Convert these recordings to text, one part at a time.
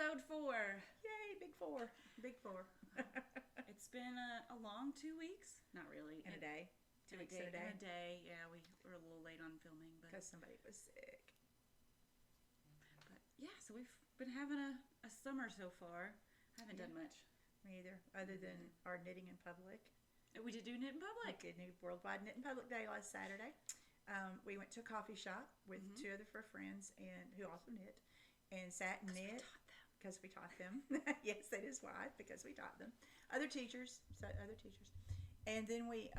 Episode 4. Yay, big 4. Big 4. It's been a long 2 weeks. Not really. In a day. 2 weeks in a day. In a day. Yeah, we were a little late on filming. Because somebody was sick. But yeah, so we've been having a summer so far. I haven't done much. Me either. Other than our knitting in public. We did do Knit in Public. We did Worldwide Knit in Public Day last Saturday. We went to a coffee shop with 2 other friends and who also knit. And sat and knit. Because we taught them. Yes, that is why. Because we taught them. Other teachers. And then we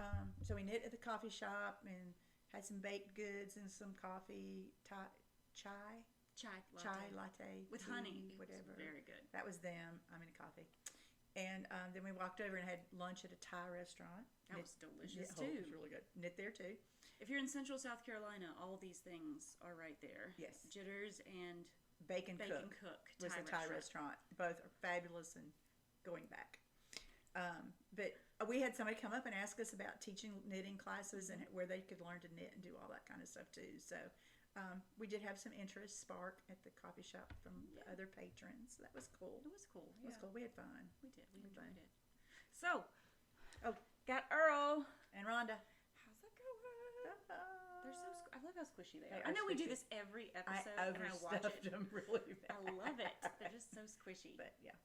knit at the coffee shop and had some baked goods and some coffee, chai latte with honey, whatever. Very good. That was them. Coffee. And then we walked over and had lunch at a Thai restaurant. That was delicious too. It was really good. Knit there too. If you're in Central South Carolina, all these things are right there. Yes. Jitters and Bacon Cook was a Thai restaurant. Both are fabulous and going back. But we had somebody come up and ask us about teaching knitting classes and where they could learn to knit and do all that kind of stuff too. So we did have some interest spark at the coffee shop from other patrons. That was cool. It was cool. It was cool. We had fun. We did. We enjoyed it. So, got Earl and Rhonda. How's that going? They're so. I love how squishy they are. I know we do this every episode, and I watch it. Them really bad. I love it. They're just so squishy. But yeah,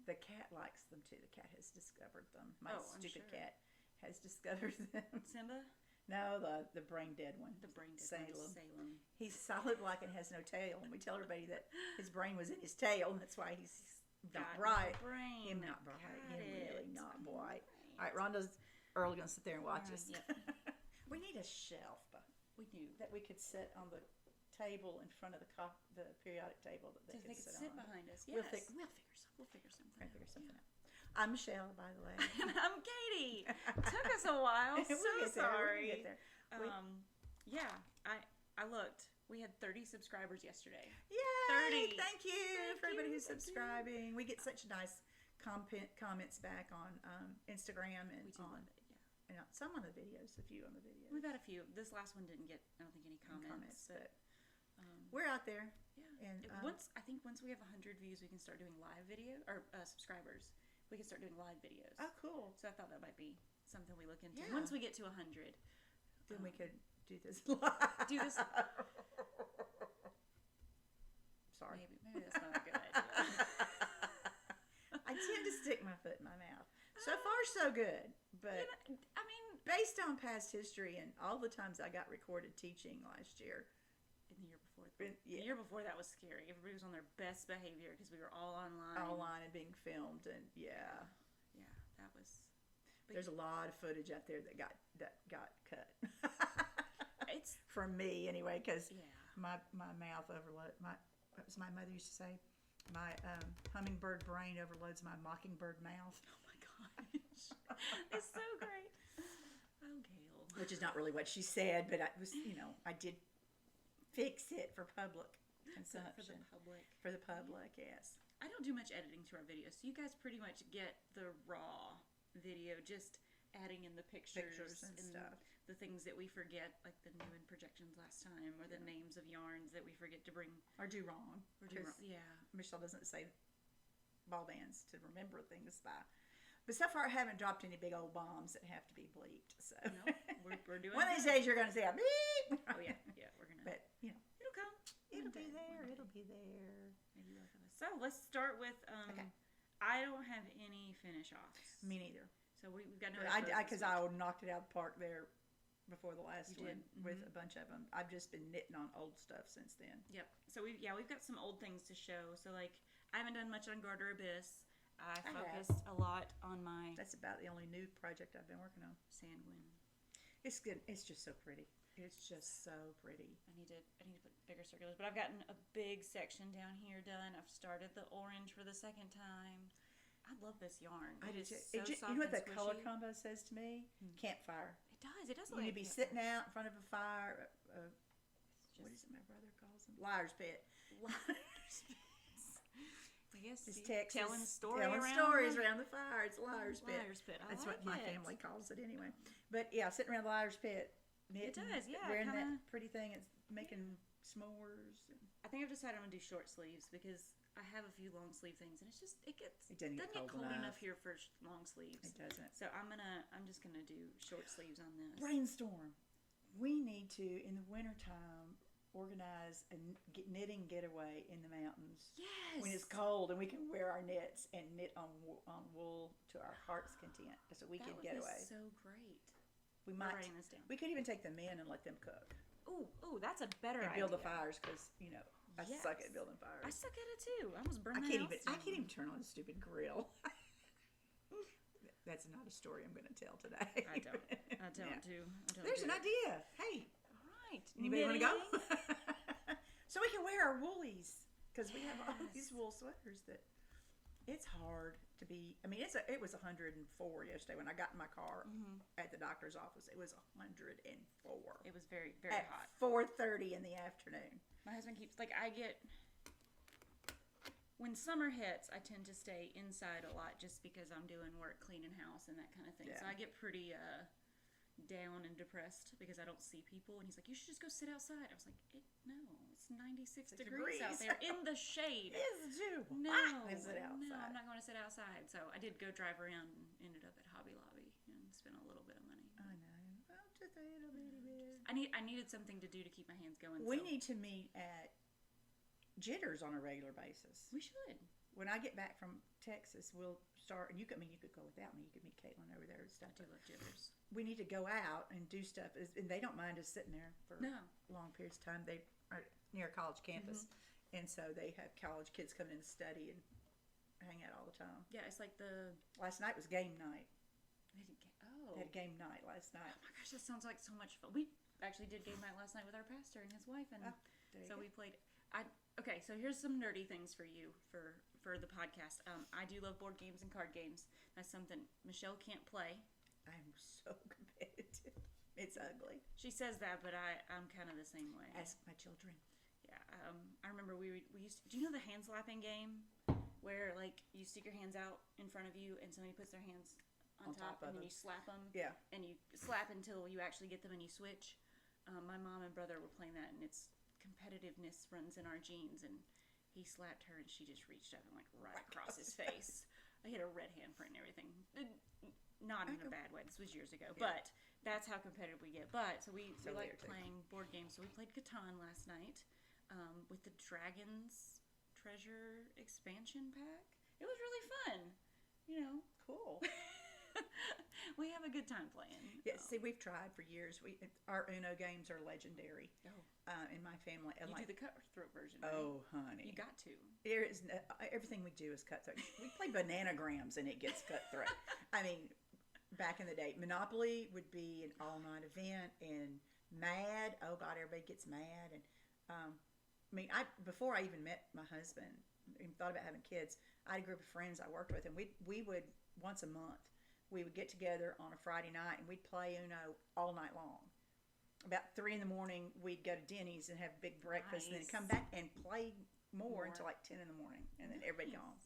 the cat likes them too. The cat has discovered them. My stupid cat has discovered them. Simba? No, the brain dead one. The brain dead one. Salem. He's solid black and has no tail, and we tell everybody that his brain was in his tail, and that's why he's not bright. Brain. Him not bright. Him really not bright. All right, Rhonda's early gonna sit there and watch us. Yep. We need a shelf, but we do that we could sit on the table in front of the periodic table that they could sit behind us. Yes. We'll figure something out. I'm Michele, by the way. And I'm Caytee. Took us a while. So sorry. We'll get there. I looked. We had 30 subscribers yesterday. Yay! 30. Thank you for everybody who's subscribing. We get such nice comments back on Instagram and we do love it. And some on the videos, a few on the videos. We've had a few. This last one didn't get, I don't think, any comments. But we're out there. Yeah. And once we have 100 views, we can start doing live video, or subscribers. We can start doing live videos. Oh, cool. So I thought that might be something we look into. Yeah. Once we get to 100. Then we could do this live. Sorry. Maybe that's not a good idea. I tend to stick my foot in my mouth. So far, so good. But based on past history and all the times I got recorded teaching last year. And the year before. The year before that was scary. Everybody was on their best behavior because we were all online. Online and being filmed. And yeah, that was. There's a lot of footage out there that got cut. It's from me anyway, because my mouth overload. What was my mother used to say? My hummingbird brain overloads my mockingbird mouth. Oh my gosh. It's so great. Oh, Gail. Which is not really what she said, but I was, I did fix it for public consumption. For the public, yes. I don't do much editing to our videos, so you guys pretty much get the raw video, just adding in the pictures and stuff. The things that we forget, like the new in projections last time, or the names of yarns that we forget to bring. Or do wrong. Yeah. Michele doesn't say ball bands to remember things by. But so far I haven't dropped any big old bombs that have to be bleeped. So no, we're doing one of these days you're going to say a beep. Oh yeah, we're going to. But, it'll come. It'll be there. Maybe both of us. So let's start with, I don't have any finish offs. Me neither. So we've got no. Because I knocked it out of the park there before the last one with a bunch of them. I've just been knitting on old stuff since then. Yep. So we've got some old things to show. So I haven't done much on Garter Abyss. I focused a lot on my. That's about the only new project I've been working on. Sandwin. It's good. It's just so pretty. It's just so pretty. I need to put bigger circulars, but I've gotten a big section down here done. I've started the orange for the second time. I love this yarn. I do too. You know what the color combo says to me? Campfire. It does. It does. You need to be sitting out in front of a fire. What is it my brother calls them? Liar's pit. Liar's pit. I guess it's Texas, telling stories around the fire. It's liar's pit. Liar's pit. That's what my family calls it anyway. But yeah, sitting around the liar's pit. Knitting, it does. Yeah. Wearing that pretty thing. It's making s'mores. I think I've decided I'm gonna do short sleeves because I have a few long sleeve things, and it doesn't get get cold enough here for long sleeves. It doesn't. So I'm just gonna do short sleeves on this. Brainstorm. We need to, in the wintertime, organize a knitting getaway in the mountains. Yes. When it's cold and we can wear our knits and knit on wool to our heart's content. That's a weekend getaway. That would be so great. We might. Writing this down. We could even take them in and let them cook. Ooh, that's a better idea. idea. Build the fires because I suck at building fires. I suck at it too. I almost burned I can't even turn on a stupid grill. That's not a story I'm going to tell today. I don't do. There's an idea. Hey. All right. Anybody want to go? So we can wear our woolies because we have all these wool sweaters that it's hard to be. I mean, it was 104 yesterday when I got in my car at the doctor's office. It was 104. It was very, very hot. 4:30 in the afternoon. My husband keeps when summer hits, I tend to stay inside a lot just because I'm doing work, cleaning house and that kind of thing. Yeah. So I get pretty down and depressed because I don't see people. And he's like, "You should just go sit outside." I was like, "No, it's 96 degrees out there in the shade." It's too No, sit outside. No, I'm not going to sit outside. So I did go drive around and ended up at Hobby Lobby and spent a little bit of money. I know. Well, just a little bitty bit. I needed something to do to keep my hands going. We need to meet at Jitters on a regular basis. We should. When I get back from Texas, we'll start. And you could go without me. You could meet Caitlin over there and stuff. I do love Jitters. We need to go out and do stuff, and they don't mind us sitting there for long periods of time. They are near a college campus, and so they have college kids coming in to study and hang out all the time. Yeah, it's like last night was game night. They had game night last night. Oh my gosh, that sounds like so much fun. We actually did game night last night with our pastor and his wife, and so we played. Okay, so here's some nerdy things for you for the podcast. I do love board games and card games. That's something Michele can't play. I'm so competitive. It's ugly. She says that, but I'm kind of the same way. Ask my children. Yeah, I remember we used to, do you know the hand slapping game where you stick your hands out in front of you and somebody puts their hands on top and then you slap them. Yeah. And you slap until you actually get them and you switch. My mom and brother were playing that, and it's competitiveness runs in our genes, and he slapped her and she just reached up and went right across his face. I hit a red handprint and everything. Not in a bad way. This was years ago, but that's how competitive we get. But so we like playing board games. So we played Catan last night with the Dragon's Treasure expansion pack. It was really fun. Cool. We have a good time playing. Yeah, see, we've tried for years. Our Uno games are legendary in my family. You do the cutthroat version, right? Oh, honey. You got to. There is everything we do is cutthroat. We play bananagrams and it gets cutthroat. I mean, back in the day, Monopoly would be an all-night event, and Mad, oh God, everybody gets mad. And before I even met my husband and thought about having kids, I had a group of friends I worked with, and we would once a month. We would get together on a Friday night and we'd play Uno all night long. About 3 a.m, we'd go to Denny's and have a big breakfast, and then come back and play more until 10 a.m, and then everybody gone.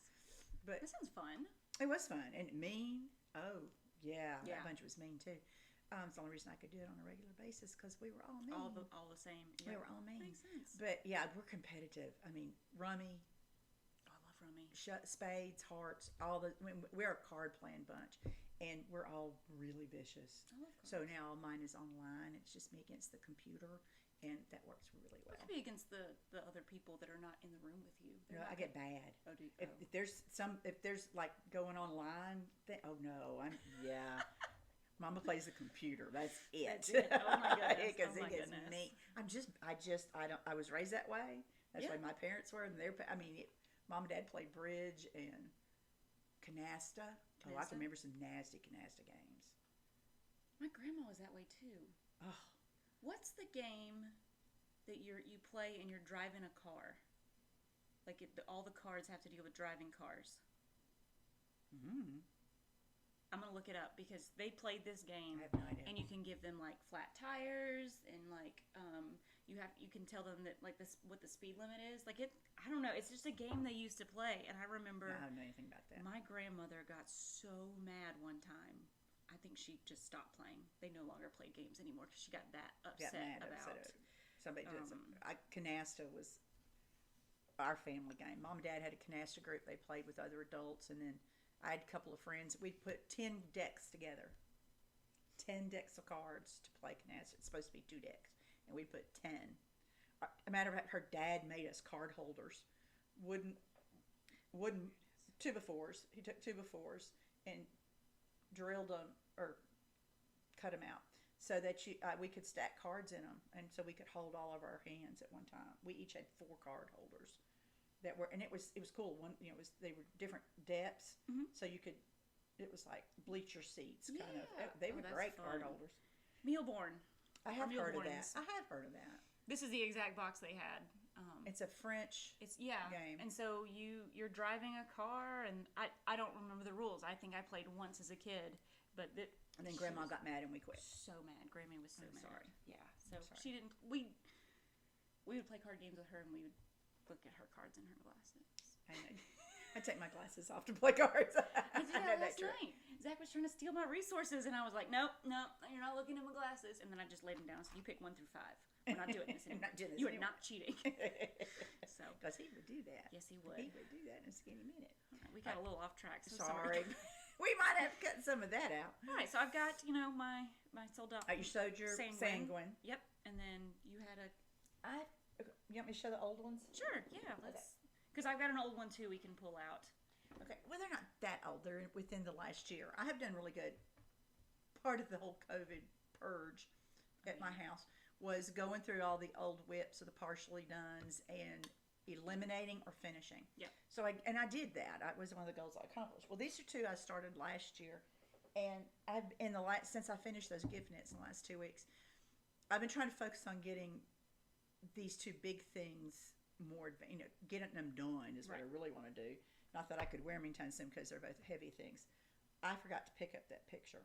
But that sounds fun. It was fun. And mean. Oh, yeah. That bunch was mean too. It's the only reason I could do it on a regular basis because we were all mean. All the same. Yeah. We were all mean. Makes sense. But yeah, we're competitive. I mean, rummy. Oh, I love rummy. Spades, hearts, we're a card playing bunch. And we're all really vicious. I love cards. So now mine is online. It's just me against the computer, and that works really well. It could be against the other people that are not in the room with you. No, I get bad. Oh, do you? If there's going online, Mama plays the computer. That's it. That's it. Oh my goodness. Because it gets me. I was raised that way. That's the way my parents were. And Mom and Dad played bridge and Canasta. Oh, I can remember some nasty Canasta games. My grandma was that way too. Oh. What's the game that you play and you're driving a car? All the cards have to deal with driving cars. Mm-hmm. I'm gonna look it up because they played this game. I have no idea. And you can give them flat tires and you can tell them that what the speed limit is. I don't know. It's just a game they used to play, and I remember. I don't know anything about that. My grandmother got so mad one time. I think she just stopped playing. They no longer play games anymore because she got that upset about somebody did something. Canasta was our family game. Mom and Dad had a Canasta group. They played with other adults, and then I had a couple of friends. We'd put 10 decks together, 10 decks of cards to play Canasta. It's supposed to be 2 decks, and we put 10. A matter of fact, her dad made us card holders, wooden 2x4s. He took 2x4s and drilled them or cut them out so that we could stack cards in them, and so we could hold all of our hands at one time. We each had 4 card holders that were, and it was cool. One, they were different depths, so you could. It was like bleacher seats, kind of. They were great card holders. Mealborn. I have heard of that. I have heard of that. This is the exact box they had. It's a French game. And so you're driving a car, and I don't remember the rules. I think I played once as a kid, but and then Grandma got mad and we quit. So mad. Grammy was so mad. Sorry. Yeah. So she didn't. We would play card games with her, and we would look at her cards and her glasses. I know. I take my glasses off to play cards. I did that last night. Zach was trying to steal my resources, and I was like, nope, you're not looking at my glasses. And then I just laid them down. So you pick 1 through 5. We're not doing this anymore. You are not cheating. So, because he would do that. Yes, he would. He would do that in a skinny minute. Right, we got a little off track. So sorry. We might have to cut some of that out. All right, so I've got my sold out. You sewed your sanguine. Yep, and then you had a. You want me to show the old ones? Sure. Yeah. Let's. Because I've got an old one too. We can pull out. Okay. Well, they're not that old. They're within the last year. I have done really good. Part of the whole COVID purge at my house was going through all the old whips of the partially dones and eliminating or finishing. Yeah. So I did that. That was one of the goals I accomplished. Well, these are 2 I started last year, and since I finished those gift knits in the last 2 weeks, I've been trying to focus on getting these 2 big things more, getting them done is what I really want to do. Not that I could wear them anytime soon because they're both heavy things. I forgot to pick up that picture.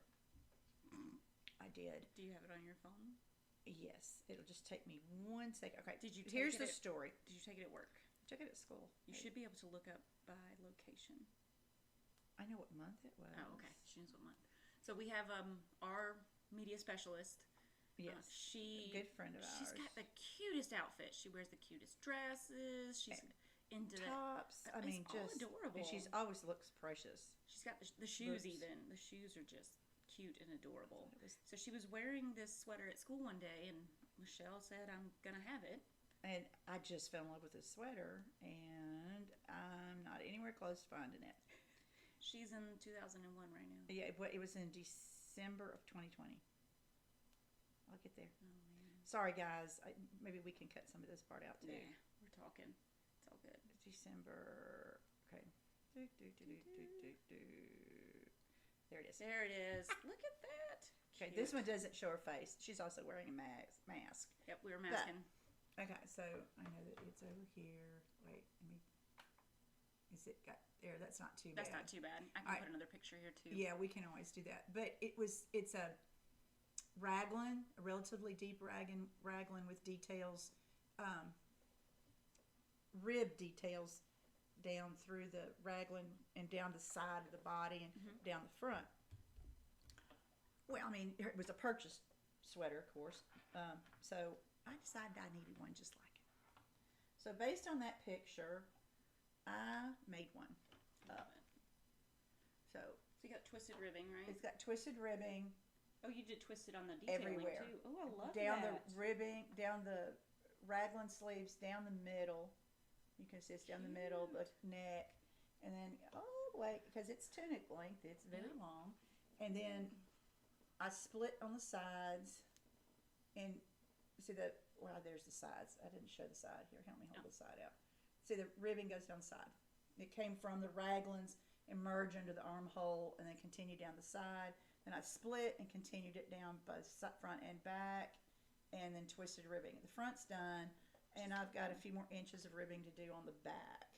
I did. Do you have it on your phone? Yes. It'll just take me 1 second. Okay. Here's the story. Did you take it at work? I took it at school. You should be able to look up by location. I know what month it was. Oh, okay. She knows what month. So we have our media specialist. Yes. She a good friend of ours. She's got the cutest outfit. She wears the cutest dresses. She's into tops. I mean, just adorable. And she's always looks precious. She's got the shoes even. The shoes are just cute and adorable. So she was wearing this sweater at school one day, and Michele said, "I'm gonna have it." And I just fell in love with this sweater, and I'm not anywhere close to finding it. She's in 2001 right now. Yeah, it was in December of 2020. I'll get there. Oh man. Sorry guys. Maybe we can cut some of this part out too. Yeah, we're talking. It's all good. December. Okay. There it is. There it is. Look at that. Okay, this one doesn't show her face. She's also wearing a mask. Yep, we were masking. Okay, so I know that it's over here. Wait, is it got there? That's not too bad. That's not too bad. I can put another picture here too. Yeah, we can always do that. But it's a raglan, a relatively deep raglan with details, rib details down through the raglan and down the side of the body and down the front. Well, I mean, it was a purchased sweater, of course. So I decided I needed one just like it. So based on that picture, I made one up. So you got twisted ribbing, right? It's got twisted ribbing. Oh, you did twisted on the detailing everywhere. Too. Oh, I love down that. The ribbing, down the raglan sleeves, down the middle. You can see it's down the middle, the neck, and then all the way, because it's tunic length, it's very long. And then I split on the sides, and see there's the sides. I didn't show the side here. Help me hold the side out. See, the ribbing goes down the side. It came from the raglans and merged under the armhole, and then continued down the side. Then I split and continued it down both front and back, and then twisted ribbing. The front's done, and I've got a few more inches of ribbing to do on the back.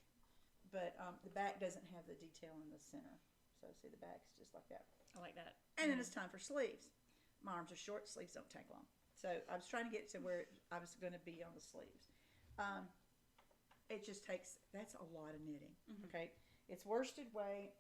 But the back doesn't have the detail in the center. So see, the back's just like that. I like that. And then it's time for sleeves. My arms are short, sleeves don't take long. So I was trying to get to where I was going to be on the sleeves. It just takes, that's a lot of knitting. Okay. It's worsted weight.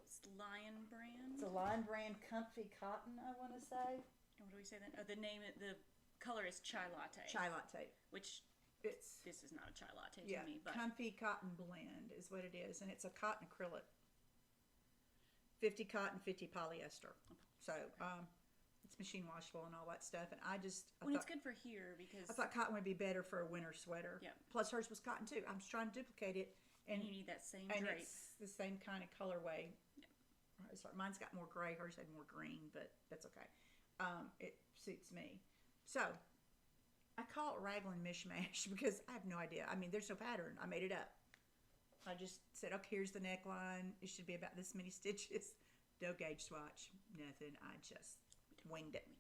It's Lion brand. It's a Lion brand comfy cotton, I want to say. And what do we say then? Oh, the color is Chai Latte. Chai Latte. Which it's this this is not a chai latte to Yeah, me, but comfy cotton blend is what it is, and it's a cotton acrylic. 50 cotton, 50 polyester. So it's machine washable and all that stuff. And it's good for here because I thought cotton would be better for a winter sweater. Yeah. Plus hers was cotton too. I was trying to duplicate it, and you need that same and drape. it's the same kind of colorway. Yeah. Sorry, mine's got more gray. Hers had more green, but that's okay. It suits me. So I call it raglan mishmash because I have no idea. I mean, there's no pattern. I made it up. I just said, okay, here's the neckline. It should be about this many stitches. No gauge swatch, nothing. I just winged it. We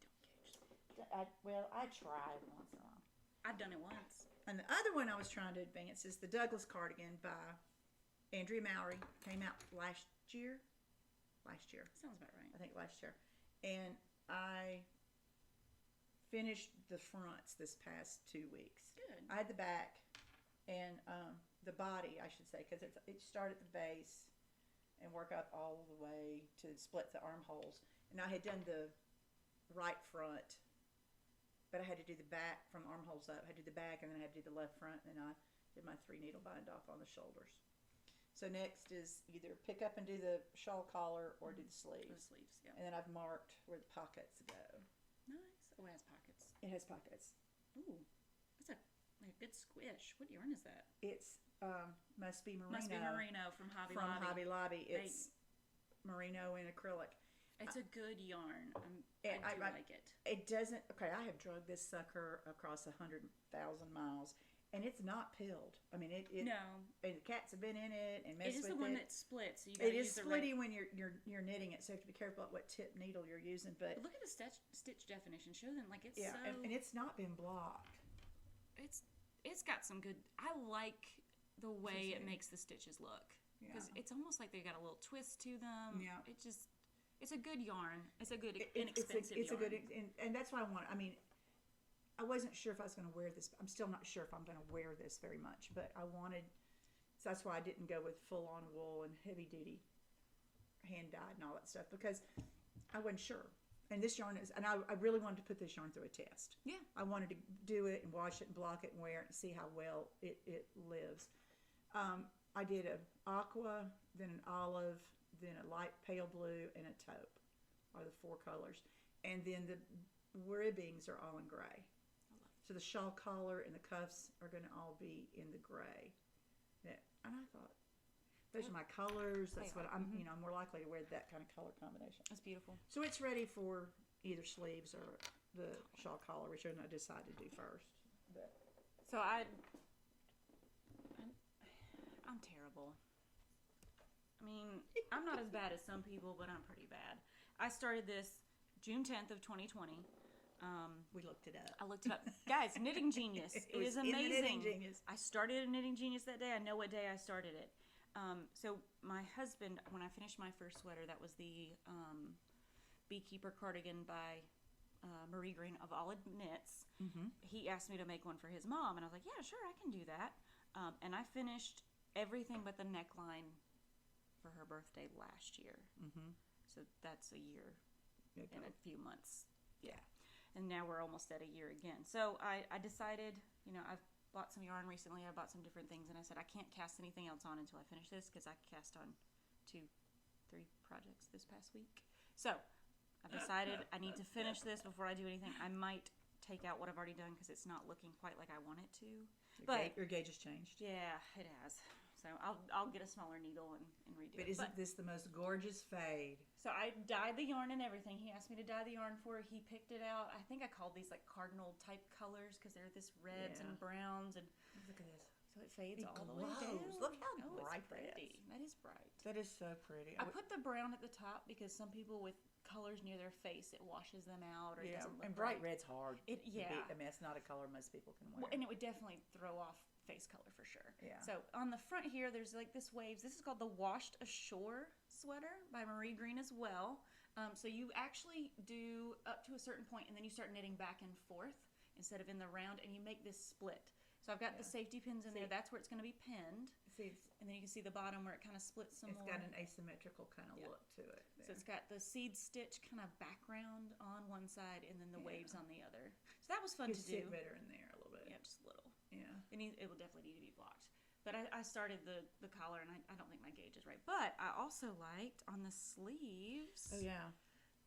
don't gauge. I tried once in a while. I've done it once. And the other one I was trying to advance is the Douglas cardigan by Andrea Mowry. Came out last year. Sounds about right. I think last year. And I finished the fronts this past 2 weeks. Good. I had the back and the body, I should say, because it started at the base and work up all the way to split the armholes. And I had done the right front, but I had to do the back from armholes up. I had to do the back, and then I had to do the left front, and I did my 3 needle bind off on the shoulders. So next is either pick up and do the shawl collar or do the sleeves. The sleeves, yeah. And then I've marked where the pockets go. Nice. Oh, it has pockets. It has pockets. Ooh, that's a good squish. What yarn is that? It's Must Be Merino. Must Be Merino from Hobby Lobby. Hobby Lobby. It's merino and acrylic. It's a good yarn. I like it. It doesn't. Okay, I have drug this sucker across 100,000 miles, and it's not pilled. I mean, no. And the cats have been in it and messed with it. It is the one that splits. So you it is splitty when you're knitting it, so you have to be careful about what tip needle you're using. But look at the stitch definition. Show them like it's and it's not been blocked. It's got some good. I like the way it makes the stitches look because it's almost like they got a little twist to them. Yeah, it's a good yarn. It's a good inexpensive yarn. It's a good, and that's what I want. I mean, I wasn't sure if I was going to wear this. I'm still not sure if I'm going to wear this very much, but I wanted. So that's why I didn't go with full on wool and heavy duty hand dyed and all that stuff because I wasn't sure. And this yarn is, and I really wanted to put this yarn through a test. Yeah. I wanted to do it and wash it and block it and wear it and see how well it lives. I did an aqua, then an olive, then a light pale blue, and a taupe are the 4 colors. And then the ribbings are all in gray. So the shawl collar and the cuffs are going to all be in the gray. Yeah. And I thought, those are my colors. That's what I'm, I'm more likely to wear that kind of color combination. That's beautiful. So it's ready for either sleeves or the shawl collar, which I decide to do first. But. So I'm terrible. I mean, I'm not as bad as some people, but I'm pretty bad. I started this June 10th of 2020. We looked it up. I looked it up. Guys, Knitting Genius. It is amazing. Knitting Genius. I started a Knitting Genius that day. I know what day I started it. So my husband, when I finished my first sweater, that was the Beekeeper cardigan by Marie Green of Olive Knits. Mm-hmm. He asked me to make one for his mom, and I was like, yeah, sure, I can do that. And I finished everything but the neckline for her birthday last year. Mm-hmm. So that's a year and a few months. Yeah. And now we're almost at a year again. So I decided, I've bought some yarn recently. I bought some different things, and I said I can't cast anything else on until I finish this because I cast on 2-3 projects this past week. So I decided I need to finish this before I do anything. I might take out what I've already done because it's not looking quite like I want it to. Your gauge has changed. Yeah, it has. So I'll get a smaller needle and redo it. But isn't this the most gorgeous fade? So I dyed the yarn and everything. He asked me to dye the yarn for it. He picked it out. I think I called these like cardinal type colors because they're this reds and browns. And look at this. So it fades all the way glows. down. Look how bright that is. That is bright. That is so pretty. I put the brown at the top because some people with colors near their face, it washes them out or it doesn't look and bright red's hard. I mean, it's not a color most people can wear. Well, and it would definitely throw off face color for sure. Yeah. So on the front here, there's like this waves. This is called the Washed Ashore sweater by Marie Green as well. So you actually do up to a certain point, and then you start knitting back and forth instead of in the round, and you make this split. So I've got the safety pins in there. That's where it's going to be pinned. And then you can see the bottom where it kind of splits some more. It's got an asymmetrical kind of look to it. So it's got the seed stitch kind of background on one side and then the waves on the other. So that was fun to do. Sit better in there a little bit. Yeah, just a little. Yeah. It will definitely need to be blocked. But I started the collar, and I don't think my gauge is right. But I also liked on the sleeves. Oh yeah.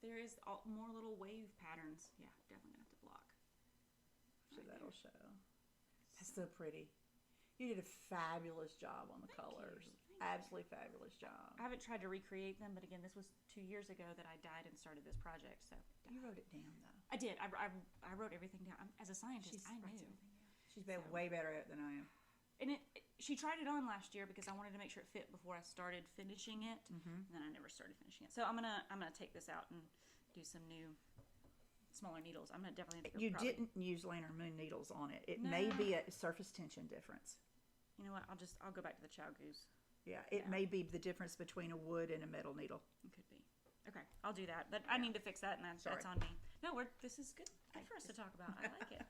There is more little wave patterns. Yeah, definitely gonna have to block. So that'll show. That's so pretty. You did a fabulous job on the colors. Absolutely fabulous job. I haven't tried to recreate them, but again, this was 2 years ago that I died and started this project. So You wrote it down though. I did. I wrote everything down. As a scientist, I knew. She's been way better at it than I am. And she tried it on last year because I wanted to make sure it fit before I started finishing it. Mm-hmm. And then I never started finishing it. So I'm gonna take this out and do some new smaller needles. I'm gonna definitely. You didn't use Lantern Moon needles on it. It may be a surface tension difference. You know what? I'll go back to the Chow Goose. Yeah, it may be the difference between a wood and a metal needle. It could be. Okay, I'll do that. But I need to fix that, and that's on me. No, this is good for us to talk about. I like it.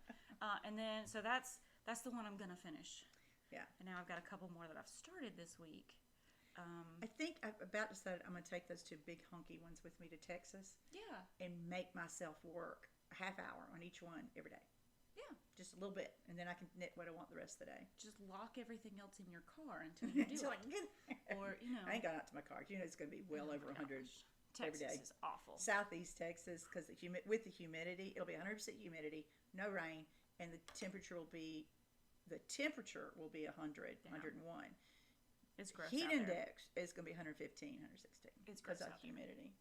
And then so that's the one I'm gonna finish. Yeah. And now I've got a couple more that I've started this week. I think I've about decided I'm going to take those two big hunky ones with me to Texas. Yeah. And make myself work a half hour on each one every day. Yeah. Just a little bit. And then I can knit what I want the rest of the day. Just lock everything else in your car until you do Until it. I get there. Or, I ain't got out to my car. You know it's going to be well over 100 every day. Texas is awful. Southeast Texas, because with the humidity, it'll be 100% humidity, no rain, and the temperature will be 100, 101. It's gross. Heat out index is going to be 115, 116. It's because gross of out there. humidity.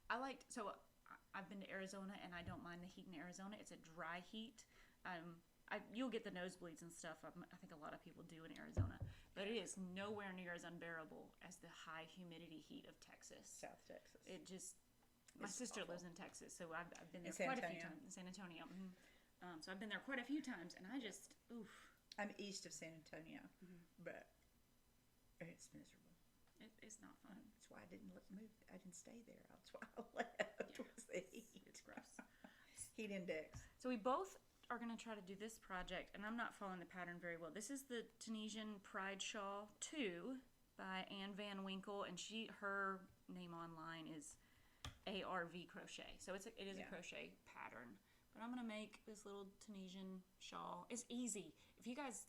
I've been to Arizona, and I don't mind the heat in Arizona. It's a dry heat. You'll get the nosebleeds and stuff. I think a lot of people do in Arizona, but it is nowhere near as unbearable as the high humidity heat of Texas. South Texas. It just. My sister lives in Texas, so I've been there San quite a few Antonio. times. In San Antonio. Mm-hmm. So I've been there quite a few times, and I just oof. I'm east of San Antonio, but it's miserable. It's not fun. That's why I didn't move. I didn't stay there. That's why I left. Was the heat. It's gross. Heat index. So we both are going to try to do this project, and I'm not following the pattern very well. This is the Tunisian Pride Shawl 2 by Anne Van Winkle, and her name online is ARV Crochet. So it is a crochet pattern. But I'm going to make this little Tunisian shawl. It's easy. If you guys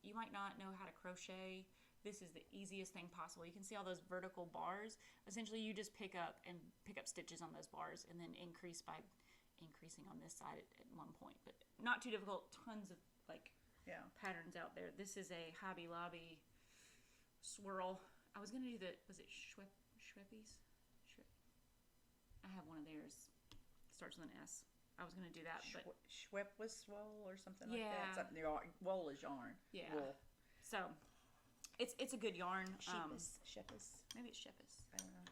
you might not know how to crochet, this is the easiest thing possible. You can see all those vertical bars. Essentially, you just pick up stitches on those bars and then increase by increasing on this side at one point. But not too difficult. Tons of patterns out there. This is a Hobby Lobby swirl. I was going to do was it Schweppies? I have one of theirs. Starts with an S. I was going to do that, but Schwepp was swole or something like that. Something wool is yarn. Yeah. Wool. So it's a good yarn. Sheppis. Maybe it's Sheppis. I don't know.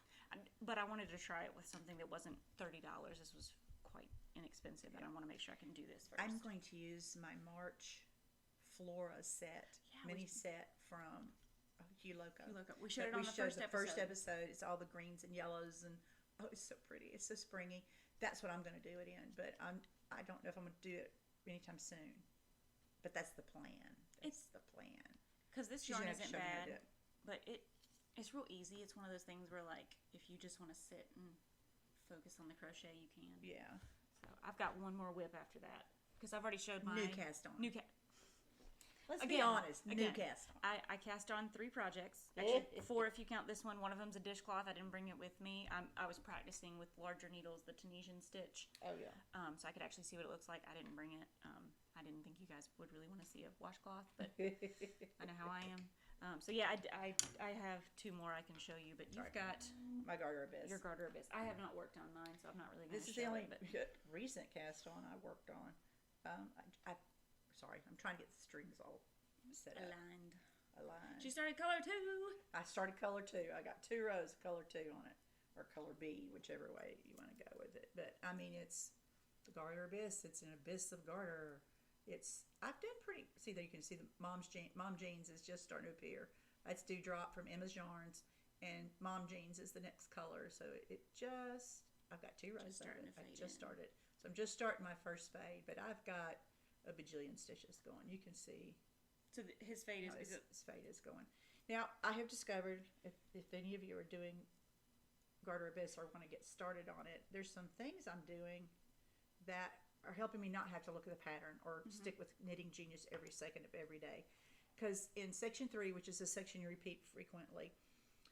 But I wanted to try it with something that wasn't $30. This was quite inexpensive, and I want to make sure I can do this first. I'm going to use my March Flora set, mini set from Hugh Loco. We showed it on the first episode. It's all the greens and yellows, and it's so pretty. It's so springy. That's what I'm going to do it in, but I don't know if I'm going to do it anytime soon. But that's the plan. That's the plan. Because this yarn isn't bad, but it's real easy. It's one of those things where if you just want to sit and focus on the crochet, you can. Yeah. So I've got one more whip after that because I've already showed my new cast-on. Let's be honest. New cast-on. I cast on 3 projects. Actually, 4 if you count this one. One of them's a dishcloth. I didn't bring it with me. I was practicing with larger needles, the Tunisian stitch. Oh, yeah. So I could actually see what it looks like. I didn't bring it. I didn't think you guys would really want to see a washcloth, but I know how I am. So yeah, I have 2 more I can show you, but you've got my garter abyss. Your garter abyss. I have not worked on mine, so I'm not really going to show it. This is the only recent cast-on I worked on. Sorry, I'm trying to get the strings all set up. Aligned. She started color 2. I started color 2. I got 2 rows of color 2 on it, or color B, whichever way you want to go with it. But I mean, it's the garter abyss. It's an abyss of garter. I've done pretty. See there, you can see the mom jeans is just starting to appear. That's Dewdrop from Emma's Yarns, and mom jeans is the next color. So I've got 2 rows of it. I just started. So I'm just starting my first fade, but I've got a bajillion stitches going. You can see. So his fade his fade is going. Now I have discovered if any of you are doing garter abyss or want to get started on it, there's some things I'm doing that are helping me not have to look at the pattern or stick with Knitting Genius every second of every day. Because in section 3, which is a section you repeat frequently,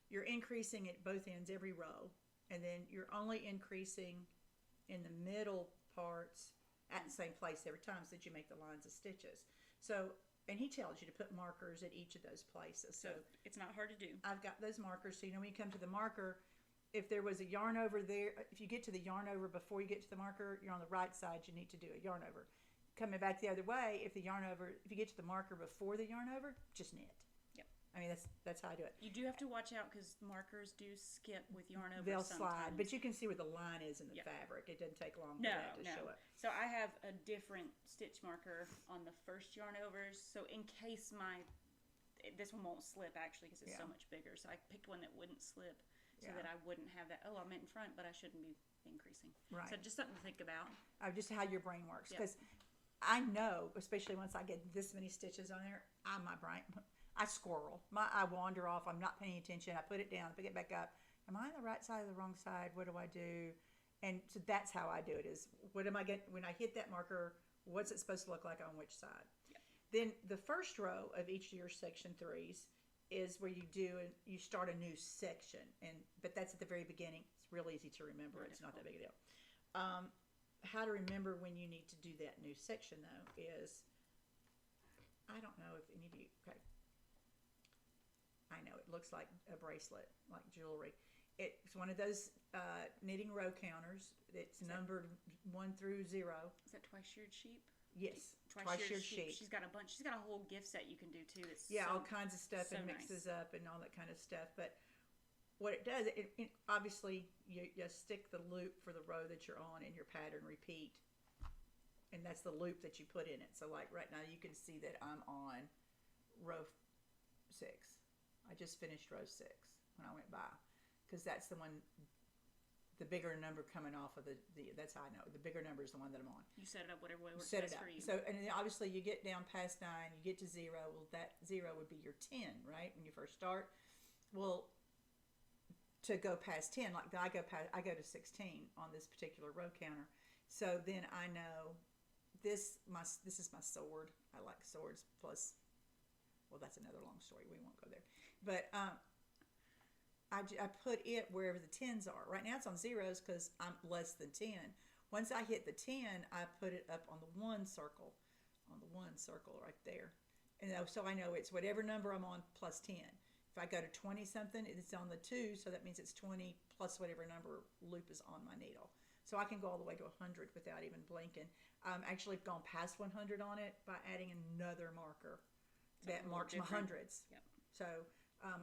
you're increasing at both ends every row, and then you're only increasing in the middle parts at the same place every time so that you make the lines of stitches. So, and he tells you to put markers at each of those places. So it's not hard to do. I've got those markers, so you know when you come to the marker, if there was a yarn over there, if you get to the yarn over before you get to the marker, you're on the right side, you need to do a yarn over. Coming back the other way, if you get to the marker before the yarn over, just knit. Yep. I mean, that's how I do it. You do have to watch out because markers do skip with yarn over. They'll sometimes. slide, but you can see where the line is in the fabric. It doesn't take long for that to show up. So I have a different stitch marker on the first yarn overs. So in case this one won't slip actually because it's so much bigger. So I picked one that wouldn't slip so that I wouldn't have that. Oh, I'm in front, but I shouldn't be increasing. Right. So just something to think about. Just how your brain works, because I know, especially once I get this many stitches on there, my brain, I squirrel. I wander off. I'm not paying attention. I put it down, pick it back up. Am I on the right side or the wrong side? What do I do? And so that's how I do it. Is what am I getting when I hit that marker? What's it supposed to look like on which side? Yep. Then the first row of each of your section 3s is where you start a new section, but that's at the very beginning. It's real easy to remember. It's not that big a deal. How to remember when you need to do that new section though is, I don't know if any of you, okay, I know it looks like a bracelet, like jewelry. It's one of those knitting row counters. It's numbered 1 through 0. Is that twice sheared sheep? Yes, twice sheared sheep. She's got a bunch. She's got a whole gift set you can do too. It's all kinds of stuff and mixes up and all that kind of stuff. But what it does, it obviously you stick the loop for the row that you're on in your pattern repeat, and that's the loop that you put in it. So like right now you can see that I'm on row 6. I just finished row 6 when I went by, because that's the one, the bigger number coming off of the that's how I know the bigger number is the one that I'm on. You set it up whatever way works best for you. So and then obviously you get down past 9, you get to 0. Well, that 0 would be your 10, right, when you first start. Well, to go past 10, like I go to 16 on this particular row counter. So then I know this is my sword. I like swords. Plus, well, that's another long story. We won't go there. But I put it wherever the 10s are. Right now it's on 0s because I'm less than 10. Once I hit the 10, I put it up on the 1 circle, right there. And so I know it's whatever number I'm on plus 10. If I go to 20 something, it's on the 2, so that means it's 20 plus whatever number loop is on my needle. So I can go all the way to 100 without even blinking. Actually gone past 100 on it by adding another marker that marks my hundreds. Yep. So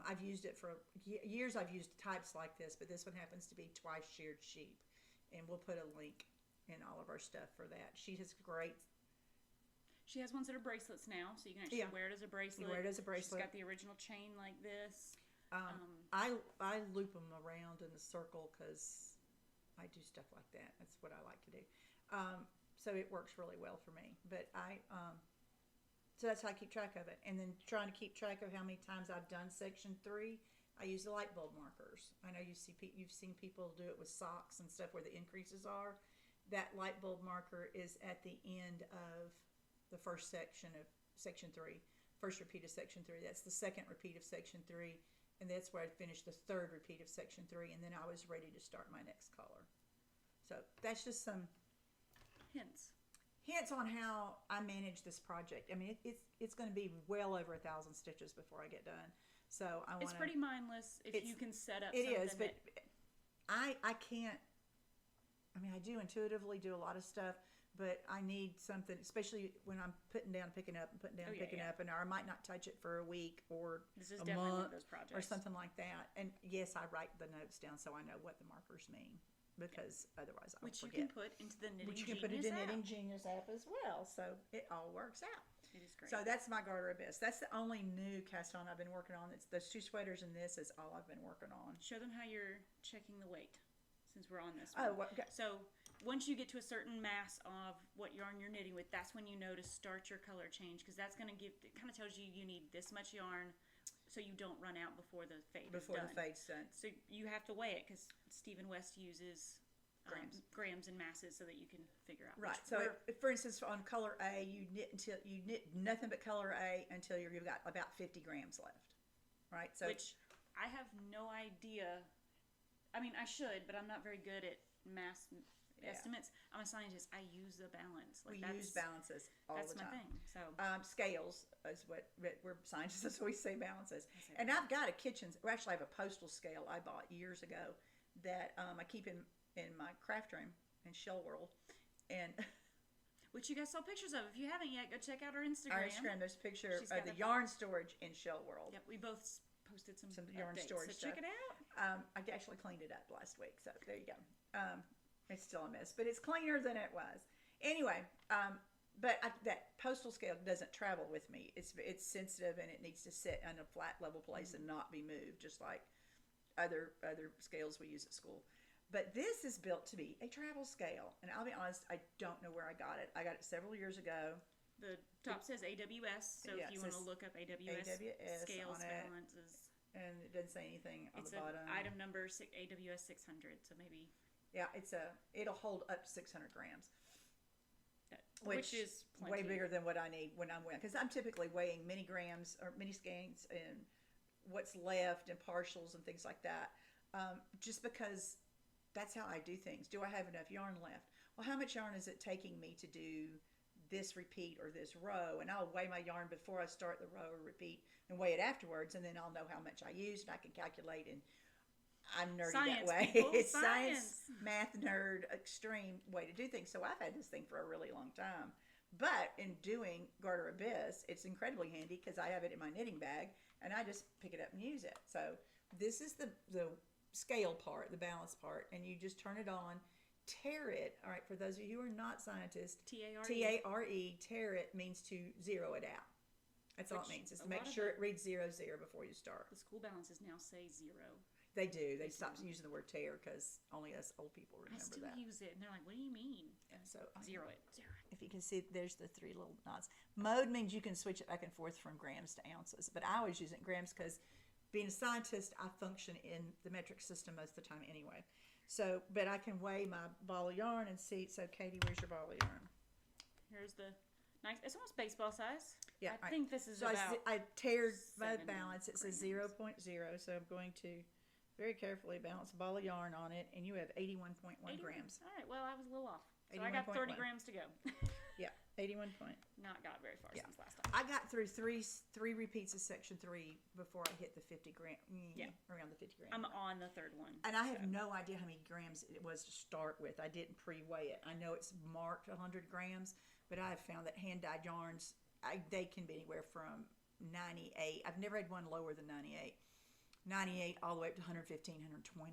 I've used it for years. I've used types like this, but this one happens to be twice sheared sheep, and we'll put a link in all of our stuff for that. She has great. She has ones that are bracelets now, so you can actually wear it as a bracelet. You wear it as a bracelet. She's got the original chain like this. I loop them around in a circle because I do stuff like that. That's what I like to do. So it works really well for me. But so that's how I keep track of it. And then trying to keep track of how many times I've done section 3, I use the light bulb markers. I know you've seen people do it with socks and stuff where the increases are. That light bulb marker is at the end of the first section of section 3, first repeat of section 3. That's the second repeat of section 3, and that's where I finished the third repeat of section 3, and then I was ready to start my next color. So that's just some hints on how I manage this project. I mean, it's going to be well over 1,000 stitches before I get done. So I want. It's pretty mindless if you can set up. It is, but I can't. I mean, I do intuitively do a lot of stuff. But I need something, especially when I'm putting down, picking up, and putting down, picking up, and I might not touch it for a week or this is a definitely month one of those projects. or something like that. And yes, I write the notes down so I know what the markers mean, because otherwise I'll forget. Which you can put into the Knitting Genius app. Which you can put into Knitting Genius app as well. So it all works out. It is great. So that's my Garter Abyss. That's the only new cast-on I've been working on. It's those 2 sweaters, and this is all I've been working on. Show them how you're checking the weight, since we're on this one. Okay. So once you get to a certain mass of what yarn you're knitting with, that's when you know to start your color change, because that's going to give, it kind of tells you you need this much yarn so you don't run out before the fade is done. Before the fade's done. So you have to weigh it, because Stephen West uses grams and masses so that you can figure out. Right. So, for instance, on color A, you knit nothing but color A until you've got about 50 grams left. Right. So, which I have no idea. I mean, I should, but I'm not very good at mass estimates. I'm a scientist. I use the balance. We use balances all the time. That's my thing. So scales is what we're scientists always say balances. And I've got a kitchen. We actually have a postal scale I bought years ago that I keep in my craft room in Shell World, and which you guys saw pictures of. If you haven't yet, go check out our Instagram. There's a picture of the yarn storage in Shell World. Yep, we both posted some yarn updates, storage. So check it out. I actually cleaned it up last week, so there you go. It's still a mess, but it's cleaner than it was. Anyway, but that postal scale doesn't travel with me. It's sensitive and it needs to sit in a flat, level place and not be moved, just like other scales we use at school. But this is built to be a travel scale, and I'll be honest, I don't know where I got it. I got it several years ago. The top says AWS, so if you want to look up AWS scales balances. And it doesn't say anything on the bottom. It's item number AWS 600, so maybe. Yeah, it'll hold up to 600 grams. Which is plenty. Way bigger than what I need when I'm weighing. Because I'm typically weighing mini grams or mini skeins and what's left and partials and things like that. Just because that's how I do things. Do I have enough yarn left? Well, how much yarn is it taking me to do this repeat or this row? And I'll weigh my yarn before I start the row or repeat and weigh it afterwards, and then I'll know how much I used, and I can calculate. And I'm nerdy science, that way. It's science, math nerd, extreme way to do things. So I've had this thing for a really long time. But in doing Garter Abyss, it's incredibly handy because I have it in my knitting bag, and I just pick it up and use it. So this is the scale part, the balance part, and you just turn it on, tare it. All right, for those of you who are not scientists, T-A-R-E, tare it means to zero it out. That's all it means, is to make sure it reads 00 before you start. The school balances now say 0. They do. They stopped using the word tear because only us old people remember that. I still use it, and they're like, what do you mean? Yeah, so zero it. If you can see, there's the 3 little knots. Mode means you can switch it back and forth from grams to ounces, but I always use it in grams because being a scientist, I function in the metric system most of the time anyway. So, but I can weigh my ball of yarn and see. So, Katie, where's your ball of yarn? Here's the nice. It's almost baseball size. Yeah, I think this is so about. I tared my balance. It says 0.0, so I'm going to very carefully balance a ball of yarn on it, and you have 81.1 grams. All right, well, I was a little off. So I got 30 grams to go. Yeah, 81 point. Not got very far since last time. I got through three repeats of section 3 before I hit the 50 gram. Around the 50 gram. I'm on the third one. And I have no idea how many grams it was to start with. I didn't pre-weigh it. I know it's marked 100 grams, but I have found that hand-dyed yarns, they can be anywhere from 98. I've never had one lower than 98. 98 all the way up to 115, 120.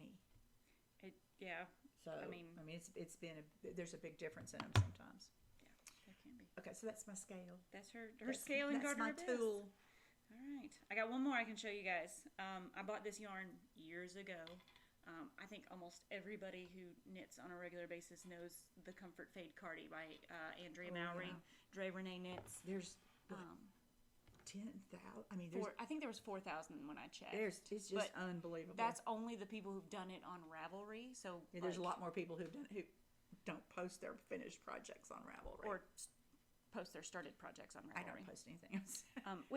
Yeah. So I mean it's been there's a big difference in them sometimes. Yeah, there can be. Okay, so that's my scale. That's her scale and Garter Abyss. That's my tool. All right, I got one more I can show you guys. I bought this yarn years ago. I think almost everybody who knits on a regular basis knows the Comfort Fade Cardi by Andrea Mowry. Yeah. Dre Renee Knits. There's 10,000. I mean, I think there was 4,000 when I checked. It's just unbelievable. That's only the people who've done it on Ravelry. So there's a lot more people who don't post their finished projects on Ravelry or post their started projects on Ravelry. I don't post anything else.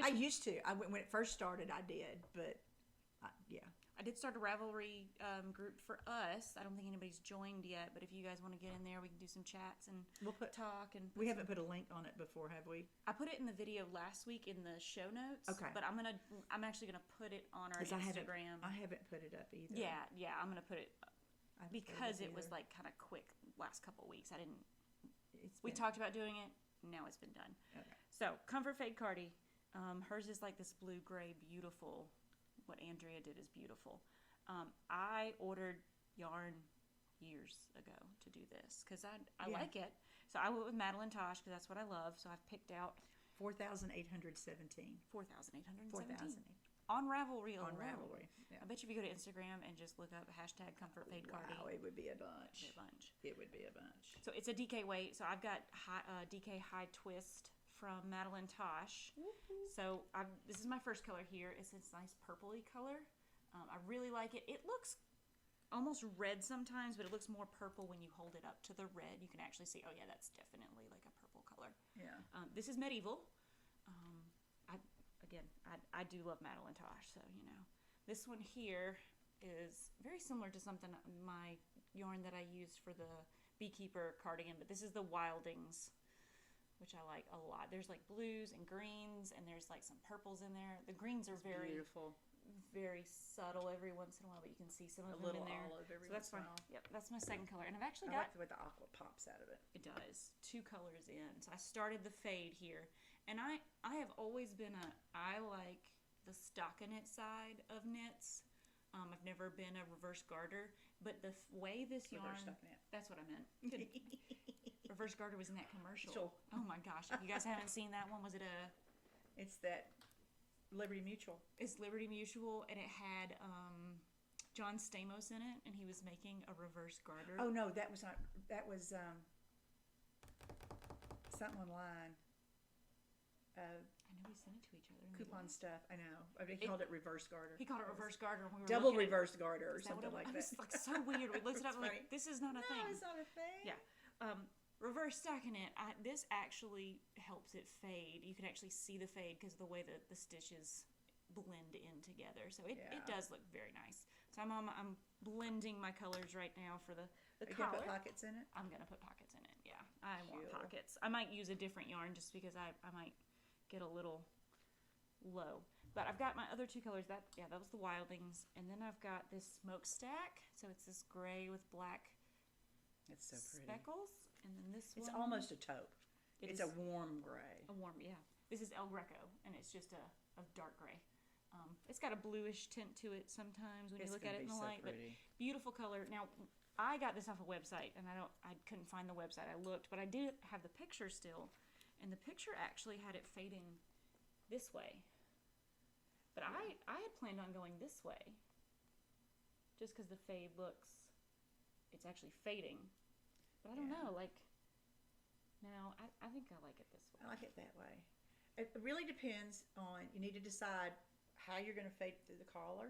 I used to. When it first started, I did, but yeah. I did start a Ravelry group for us. I don't think anybody's joined yet, but if you guys want to get in there, we can do some chats and talk. And we haven't put a link on it before, have we? I put it in the video last week in the show notes. Okay. But I'm actually gonna put it on our Instagram. I haven't put it up either. Yeah. I'm gonna put it because it was like kind of quick last couple of weeks. We talked about doing it. Now it's been done. Okay. So Comfort Fade Cardi, hers is like this blue gray beautiful. What Andrea did is beautiful. I ordered yarn years ago to do this because I like it. So I went with Madeline Tosh because that's what I love. So I've picked out 4,817. 4,817 on Ravelry alone. On Ravelry, yeah. I bet you if you go to Instagram and just look up #Comfort Fade Cardi. Wow, it would be a bunch. It would be a bunch. So it's a DK weight. So I've got DK High Twist from Madeline Tosh. Woo-hoo. So this is my first color here. It's this nice purpley color. I really like it. It looks almost red sometimes, but it looks more purple when you hold it up to the red. You can actually see, oh yeah, that's definitely like a purple color. Yeah. This is medieval. I do love Madeline Tosh, so you know. This one here is very similar to something, my yarn that I used for the beekeeper cardigan, but this is the Wildings, which I like a lot. There's like blues and greens, and there's like some purples in there. The greens are very beautiful, very subtle every once in a while, but you can see some of them in there. Olive every so that's once in a while. Yep, that's my second color, and I've actually I got like the way the aqua pops out of it. It does. 2 colors in. So I started the fade here, and I have always been I like the stockinette side of knits. I've never been a reverse garter, but the way this yarn, that's what I meant. Reverse garter was in that commercial. Sure. Oh my gosh. If you guys haven't seen that one, was it It's that Liberty Mutual. It's Liberty Mutual, and it had John Stamos in it, and he was making a reverse garter. Oh no, that was not. That was something online. I know we sent it to each other. Coupon stuff. I know. I mean, he called it reverse garter. He called it reverse garter. When we were double reverse garter or something like that. It was like so weird. We looked it up. Like, this is not a thing. No, it's not a thing. Yeah. Reverse stockinette. This actually helps it fade. You can actually see the fade because of the way that the stitches blend in together. So it does look very nice. So I'm blending my colors right now for the collar. Are you gonna put pockets in it? I'm gonna put pockets in it. Yeah, I want pockets. I might use a different yarn just because I might get a little low. But I've got my other 2 colors. That was the Wildings, and then I've got this smokestack. So it's this gray with black. It's so pretty. Speckles, and then this it's one. It's almost a taupe. It's a warm gray. A warm, yeah. This is El Greco, and it's just a dark gray. It's got a bluish tint to it sometimes when you look at it in the light, but beautiful color. Now, I got this off a website, and I couldn't find the website. I looked, but I did have the picture still, and the picture actually had it fading this way. But I had planned on going this way, just because the fade looks, it's actually fading. But I don't know, like, now I think I like it this way. I like it that way. It really depends on, you need to decide how you're going to fade through the collar,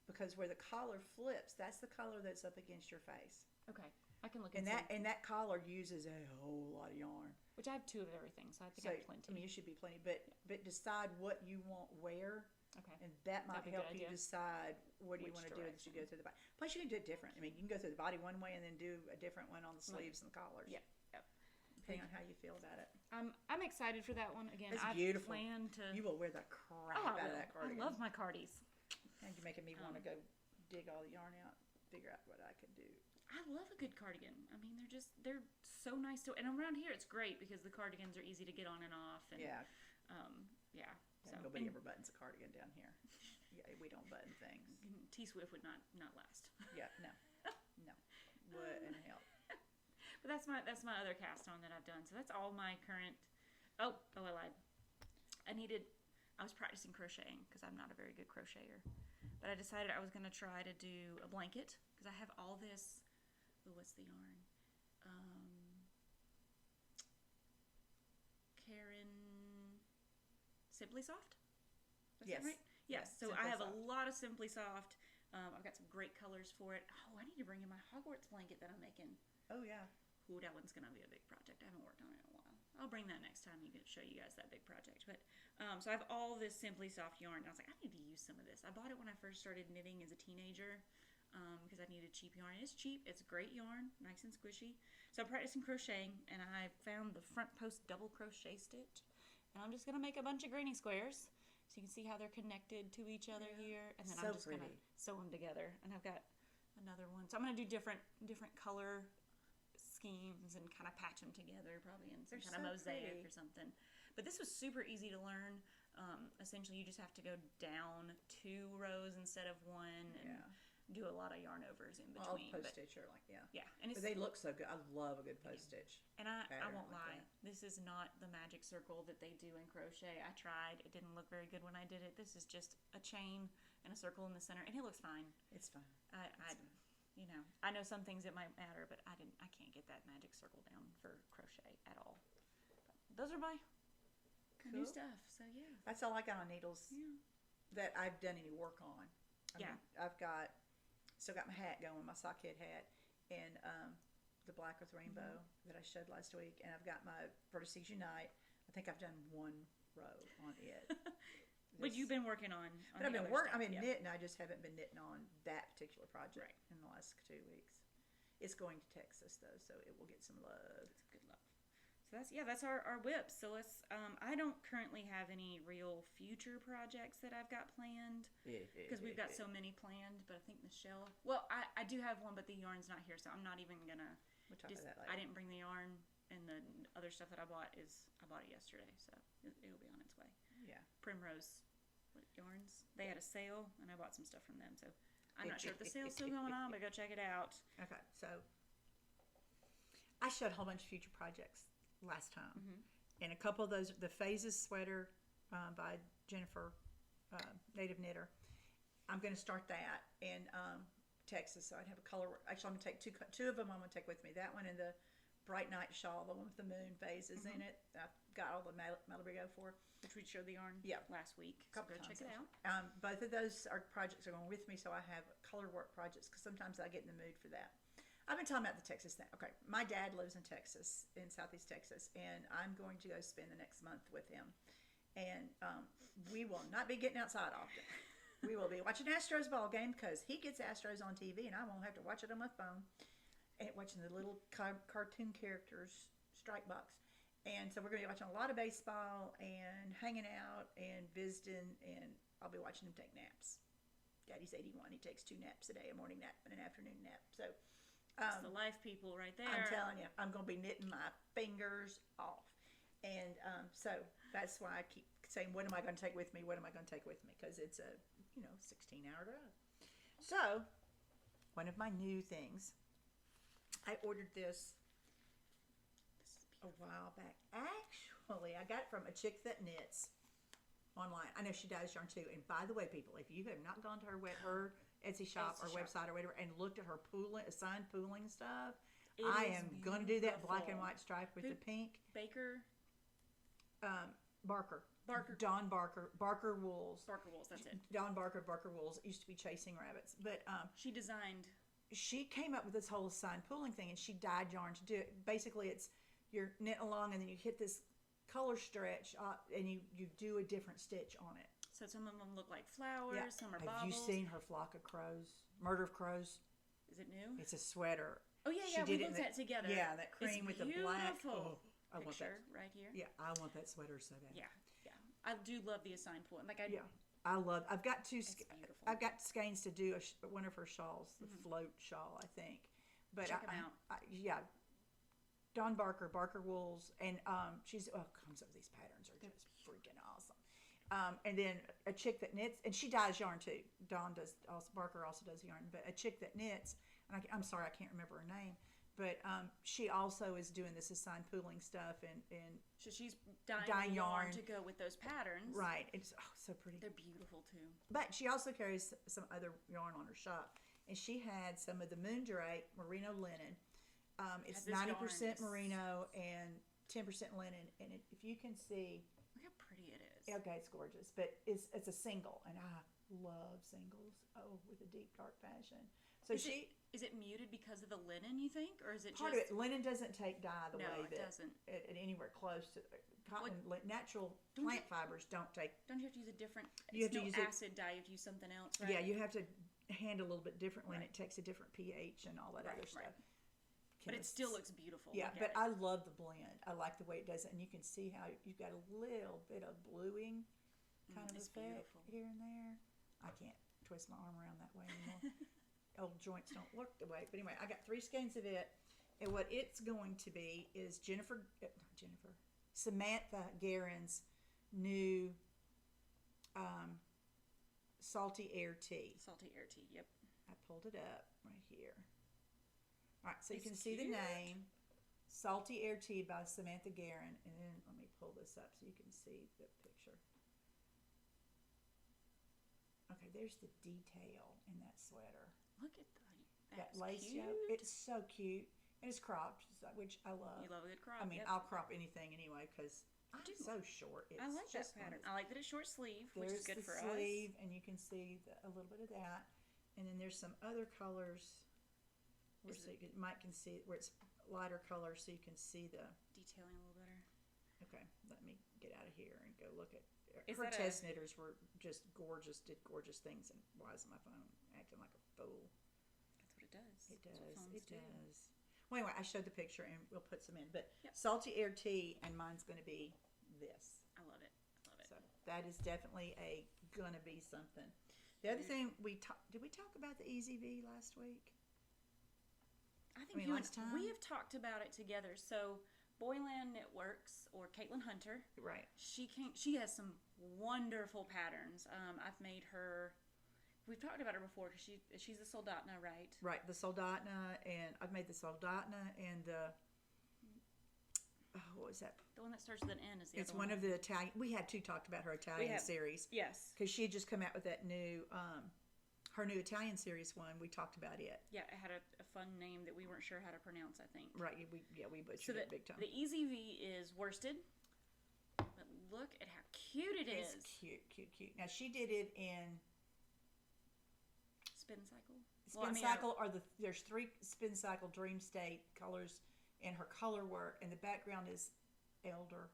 because where the collar flips, that's the color that's up against your face. Okay, I can look at that. And that collar uses a whole lot of yarn. Which I have 2 of everything, so I think I have plenty. I mean, you should be plenty, but decide what you want where. Okay. And that might help you decide what do you want to do as you go through the body. Plus, you can do it different. I mean, you can go through the body one way and then do a different one on the sleeves and the collars. Yep. Depending on how you feel about it. I'm excited for that one. Again, it's beautiful. I plan to. You will wear the crap out of that cardigan. I love my cardies. And you're making me want to go dig all the yarn out, figure out what I could do. I love a good cardigan. I mean, they're so nice to, and around here it's great because the cardigans are easy to get on and off. And, So, nobody ever buttons a cardigan down here. Yeah, we don't button things. T-Swift would not last. Yeah, no. Wouldn't help. But that's my other cast on that I've done. So that's all my current. Oh, I lied. I was practicing crocheting because I'm not a very good crocheter. But I decided I was going to try to do a blanket because I have all this. Oh, what's the yarn? Simply Soft? Yes. That right? Yes. So I have a lot of Simply Soft. I've got some great colors for it. Oh, I need to bring in my Hogwarts blanket that I'm making. Oh, yeah. Ooh, that one's going to be a big project. I haven't worked on it in a while. I'll bring that next time. Show you guys that big project. But so I have all this Simply Soft yarn. And I was like, I need to use some of this. I bought it when I first started knitting as a teenager because I needed cheap yarn. It's cheap. It's great yarn, nice and squishy. So I'm practicing crocheting, and I found the front post double crochet stitch. And I'm just going to make a bunch of granny squares so you can see how they're connected to each other here. And then I'm just going to sew them together. And I've got another one. So I'm going to do different color schemes and kind of patch them together, probably in some kind of mosaic or something. But this was super easy to learn. Essentially, you just have to go down 2 rows instead of 1 and do a lot of yarn overs in between. All post stitch are like, and but they look so good. I love a good post stitch. And I won't lie, this is not the magic circle that they do in crochet. I tried; it didn't look very good when I did it. This is just a chain and a circle in the center, and it looks fine. It's fine. I know some things it might matter, but I can't get that magic circle down for crochet at all. But those are my new stuff. So yeah, that's all I got on needles that I've done any work on. I mean, I've got Still got my hat going, my sockhead hat, and the black with rainbow that I showed last week. And I've got my Vertices Unite. I think I've done one row on it. But you've been working on But I've been knitting. knitting. I just haven't been knitting on that particular project in the last 2 weeks. It's going to Texas though, so it will get some love. Good love. So that's our whips. So let's. I don't currently have any real future projects that I've got planned because we've got so many planned. But I think Michele. Well, I do have one, but the yarn's not here, so I'm not even gonna. We'll talk about that later. I didn't bring the yarn, and the other stuff that I bought it yesterday, so it'll be on its way. Yeah. Primrose yarns. They had a sale, and I bought some stuff from them. So I'm not sure if the sale's still going on, but go check it out. Okay, so I showed a whole bunch of future projects last time, and a couple of those, the Phases sweater by Jennifer, Native Knitter. I'm going to start that in Texas, so I'd have a color. Actually, I'm going to take two of them. I'm going to take with me. That one and the Bright Night Shawl, the one with the moon phases in it. I've got all the Malabrigo for. Which we showed the yarn last week. So go check it out. Both of those projects are going with me, so I have color work projects because sometimes I get in the mood for that. I've been talking about the Texas thing. Okay, my dad lives in Texas, in Southeast Texas, and I'm going to go spend the next month with him. And we will not be getting outside often. We will be watching Astros ball game because he gets Astros on TV, and I won't have to watch it on my phone. And watching the little cartoon characters strike box. And so we're going to be watching a lot of baseball and hanging out and visiting, and I'll be watching him take naps. Daddy's 81. He takes 2 naps a day, a morning nap and an afternoon nap. So it's the life people right there. I'm telling you, I'm going to be knitting my fingers off. And so that's why I keep saying, what am I going to take with me? What am I going to take with me? Because it's a, 16-hour drive. So one of my new things, I ordered this a while back. Actually, I got it from a chick that knits online. I know she dyes yarn too. And by the way, people, if you have not gone to her Etsy shop or website or whatever and looked at her assigned pooling stuff, I am going to do that black and white stripe with the pink. Baker? Barker. Dawn Barker. Barker Wools. Barker Wools, that's it. Dawn Barker, Barker Wools. It used to be Chasing Rabbits. But she designed. She came up with this whole assigned pooling thing, and she dyed yarn to do it. Basically, it's you're knitting along, and then you hit this color stretch, and you do a different stitch on it. So some of them look like flowers, some are baubles. Have you seen her Flock of Crows? Murder of Crows? Is it new? It's a sweater. Oh, yeah, we looked at it together. Yeah, that cream with the black. Oh, I want that right here. Yeah, I want that sweater so bad. Yeah. I do love the assigned pooling. I've got two. Beautiful. I've got skeins to do one of her shawls, the float shawl, I think. But check them out. Dawn Barker, Barker Wools, and she's comes up with these patterns are just freaking awesome. And then a chick that knits, and she dyes yarn too. Dawn does. Barker also does yarn, but a chick that knits, and I'm sorry I can't remember her name. But she also is doing this assigned pooling stuff, and so she's dyeing yarn to go with those patterns. Right, it's so pretty. They're beautiful too. But she also carries some other yarn on her shop, and she had some of the Moondrape merino linen. It's 90% merino and 10% linen, and if you can see, look how pretty it is. Okay, it's gorgeous, but it's a single, and I love singles. Oh, with a deep dark passion. So is it muted because of the linen, you think, or is it part of it? Linen doesn't take dye the way that it doesn't. At anywhere close to cotton. Natural plant fibers don't take. Don't you have to use a different? You have to use acid dye. You have to use something else, right? Yeah, you have to handle a little bit differently, and it takes a different pH and all that other stuff. Right. But it still looks beautiful. Yeah, but I love the blend. I like the way it does it, and you can see how you've got a little bit of bluing kind of effect here and there. I can't twist my arm around that way anymore. Old joints don't work the way. But anyway, I got 3 skeins of it, and what it's going to be is Samantha Guerin's new Salty Air Tea. Salty Air Tea, yep. I pulled it up right here. All right, so you can see the name, Salty Air Tea by Samantha Guerin, and then let me pull this up so you can see the picture. Okay, there's the detail in that sweater. Look at that lace yoke. It's so cute, and it's cropped, which I love. You love a good crop. I mean, I'll crop anything anyway because I'm so short. I like that pattern. I like that it's short sleeve, which is good for us. There's the sleeve, and you can see a little bit of that. And then there's some other colors where so you might can see where it's lighter color, so you can see the detailing a little better. Okay, let me get out of here and go look at. Is Her that test knitters were just gorgeous, did gorgeous things. And why is my phone acting like a fool? That's what it does. It does. That's what phones It do. does. Well, anyway, I showed the picture, and we'll put some in. But Yep. Salty Air Tea, and mine's going to be this. I love it. I love it. So that is definitely gonna be something. The other thing did we talk about the Easy V last week? I think last time? we have talked about it together. So Boyland Knitworks, or Caitlin Hunter, Right. She has some wonderful patterns. I've made her. We've talked about her before because she's a Soldatna, right? Right, the Soldatna, and I've made the Soldatna and the. What was that? The one that starts with an N is the It's other one one. of the Italian. We had talked about her Italian series. Yes. Because she had just come out with that new, her new Italian series one. We talked about it. Yeah, it had a fun name that we weren't sure how to pronounce, I think. Right. We butchered it big time. The Easy V is worsted. But look at how cute it is. It's cute. Now, she did it in Spin cycle. Cycle, there's 3 Spin Cycle Dream State colors in her color work, and the background is Elder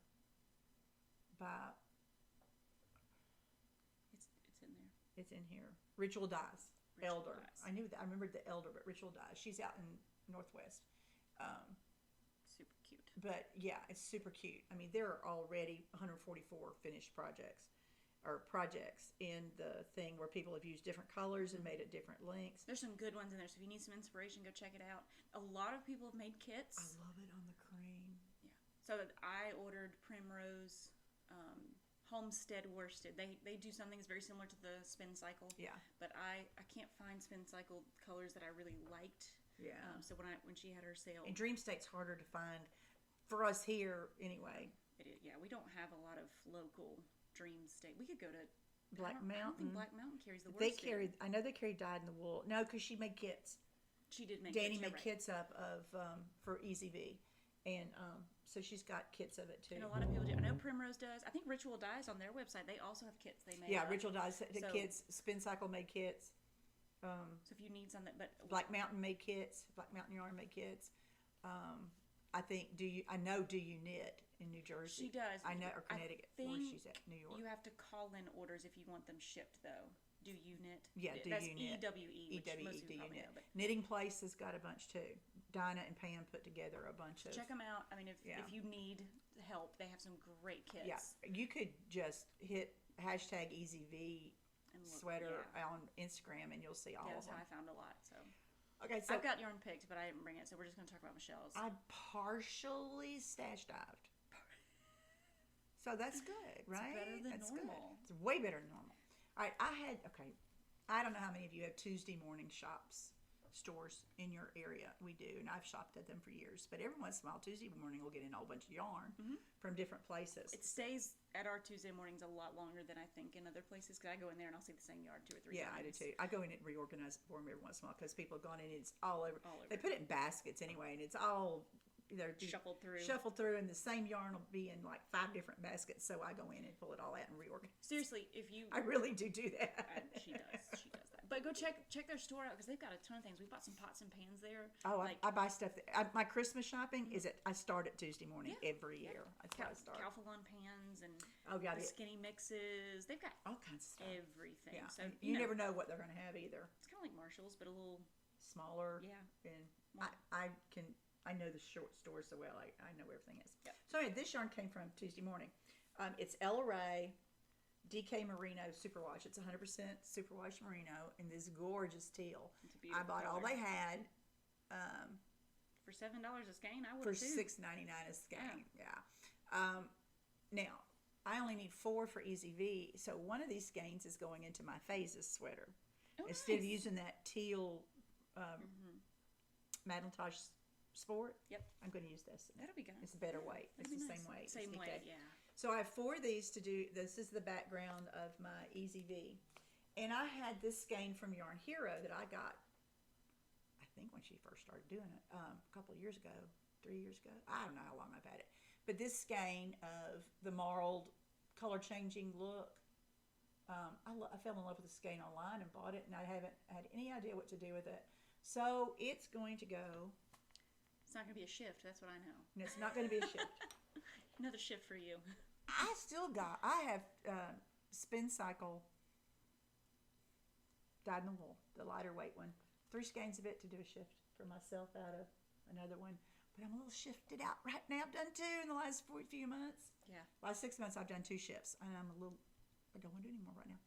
by. It's in there. It's in here. Ritual Dyes. Ritual Elder. Dyes. I knew that. I remembered the Elder, but Ritual Dyes. She's out in Northwest. Super cute. But yeah, it's super cute. I mean, there are already 144 finished projects in the thing where people have used different colors and made it different lengths. There's some good ones in there, so if you need some inspiration, go check it out. A lot of people have made kits. I love it on the cream. Yeah. So I ordered Primrose Homestead Worsted. They do something that's very similar to the Spin Cycle. Yeah. But I can't find Spin Cycle colors that I really liked. Yeah. So when she had her sale, And Dream State's harder to find for us here anyway. it is. Yeah, we don't have a lot of local Dream State. We could go to Black I don't Mountain. think Black Mountain carries the They worsted. I know they carry dyed in the wool. No, because she made kits. She did make Danny kits, made you're right. kits up of for Easy V, and so she's got kits of it too. And a lot of people do. I know Primrose does. I think Ritual Dyes on their website. They also have kits they make. Yeah, up. Ritual Dyes the So- kits. Spin Cycle made kits. So if you need something, but Black Mountain made kits. Black Mountain Yarn made kits. I think Do You Knit in New Jersey? she does. I know, or Connecticut, where think she's at, New York. You have to call in orders if you want them shipped, though. Do you knit? Yeah, Do That's You Knit. EWE, which EWE, most Do people You probably Knit. know. But Knitting Place has got a bunch too. Dinah and Pam put together a bunch of. check them out. I mean, if you need help, they have some great kits. Yeah, you could just hit #EasyV And look, sweater yeah. on Instagram, and you'll see all That's of how them. I found a lot. So Okay, so I've got yarn picked, but I didn't bring it. So we're just going to talk about Michelle's. I partially stash dived. So that's good, right? better than That's normal. Good. It's way better than normal. All right, I don't know how many of you have Tuesday morning stores in your area. We do, and I've shopped at them for years. But every once in a while, Tuesday morning, we'll get in a whole bunch of yarn from different places. It stays at our Tuesday mornings a lot longer than I think in other places, because I go in there and I'll see the same yard 2 or 3 Yeah, times. I do too. I go in and reorganize it for them every once in a while because people have gone in and it's all over. All over. They put it in baskets anyway, and it's all Shuffled through. and the same yarn will be in like 5 different baskets. So I go in and pull it all out and reorganize. Seriously, if you... I really do that. She does that. But go check their store out, because they've got a ton of things. We bought some pots and pans there. Oh, like I buy stuff. My Christmas shopping I start at Tuesday morning every year. That's how I start. Calphalon pans and the it. skinny mixes. They've got All kinds of stuff. everything. Yeah, So and you never know what they're going to have either. It's kind of like Marshall's, but a little Smaller. Yeah. And More. I know the short stores so well. I know where everything is. Yep. So anyway, this yarn came from Tuesday morning. It's Ella Ray DK Merino Superwash. It's 100% Superwash Merino in this gorgeous teal. It's a I beautiful bought all color. they had For $7 a skein. I would for too. $6.99 a skein. Yeah. Now I only need 4 for Easy V, so one of these skeins is going into my phases sweater. Oh, Instead of nice. using that teal Macintosh Sport, Yep. I'm going to use this. That'll be good. It's a better weight. It's That'd the be same nice. weight. Same It's weight, DK. yeah. So I have 4 of these to do. This is the background of my Easy V. And I had this skein from Yarn Hero that I got, I think when she first started doing it, a couple of years ago, 3 years ago. I don't know how long I've had it. But this skein of the marled color changing look, I fell in love with the skein online and bought it, and I haven't had any idea what to do with it. So it's going to go. It's not going to be a shift. That's what I know. And it's not going to be a shift. Another shift for you. I have Spin Cycle dyed in the wool, the lighter weight one. 3 skeins of it to do a shift for myself out of another one. But I'm a little shifted out right now. I've done 2 in the last few months. Yeah. Last 6 months I've done 2 shifts, and I don't want to do any more right now.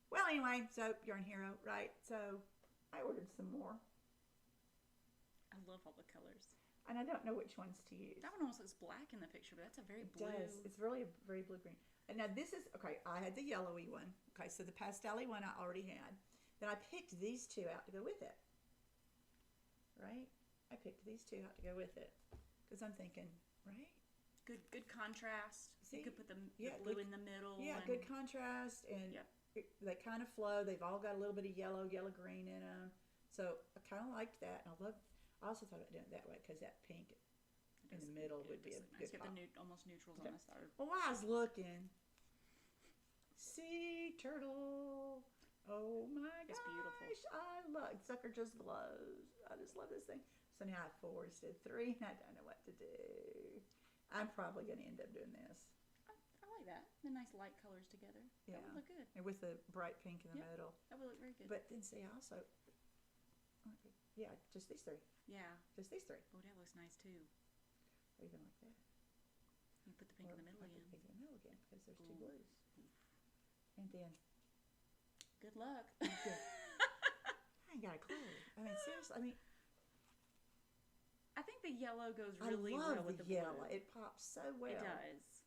Well, anyway, so Yarn Hero, right? So I ordered some more. I love all the colors. And I don't know which ones to use. That one almost looks black in the picture, but that's a very blue. It does. It's really a very blue-green. And now this is, okay, I had the yellowy one. Okay, so the pastel-y one I already had. Then I picked these 2 out to go with it. Right? I picked these 2 out to go with it. Because I'm thinking, right? Good contrast. See? You could put the blue in the middle. Yeah, good contrast. And they kind of flow. They've all got a little bit of yellow-green in them. So I kind of liked that. And I also thought about doing it that way because that pink in the middle would be a good pop. You have the almost neutrals on the side. Well, while I was looking, sea turtle. Oh my gosh. It's beautiful. I love it. Sucker just glows. I just love this thing. So now I have 4 instead of 3, and I don't know what to do. I'm probably going to end up doing this. I like that. The nice light colors together. Yeah. That would look good. And with the bright pink in the middle. That would look very good. But then see, I also, just these 3. Yeah. Just these 3. Oh, that looks nice too. Or even like that. You put the pink in the middle again. Put the pink in the middle again because there's 2 blues. And then. Good luck. I ain't got a clue. I mean, seriously. I think the yellow goes really well with the yellow. blue. It pops so well. It does.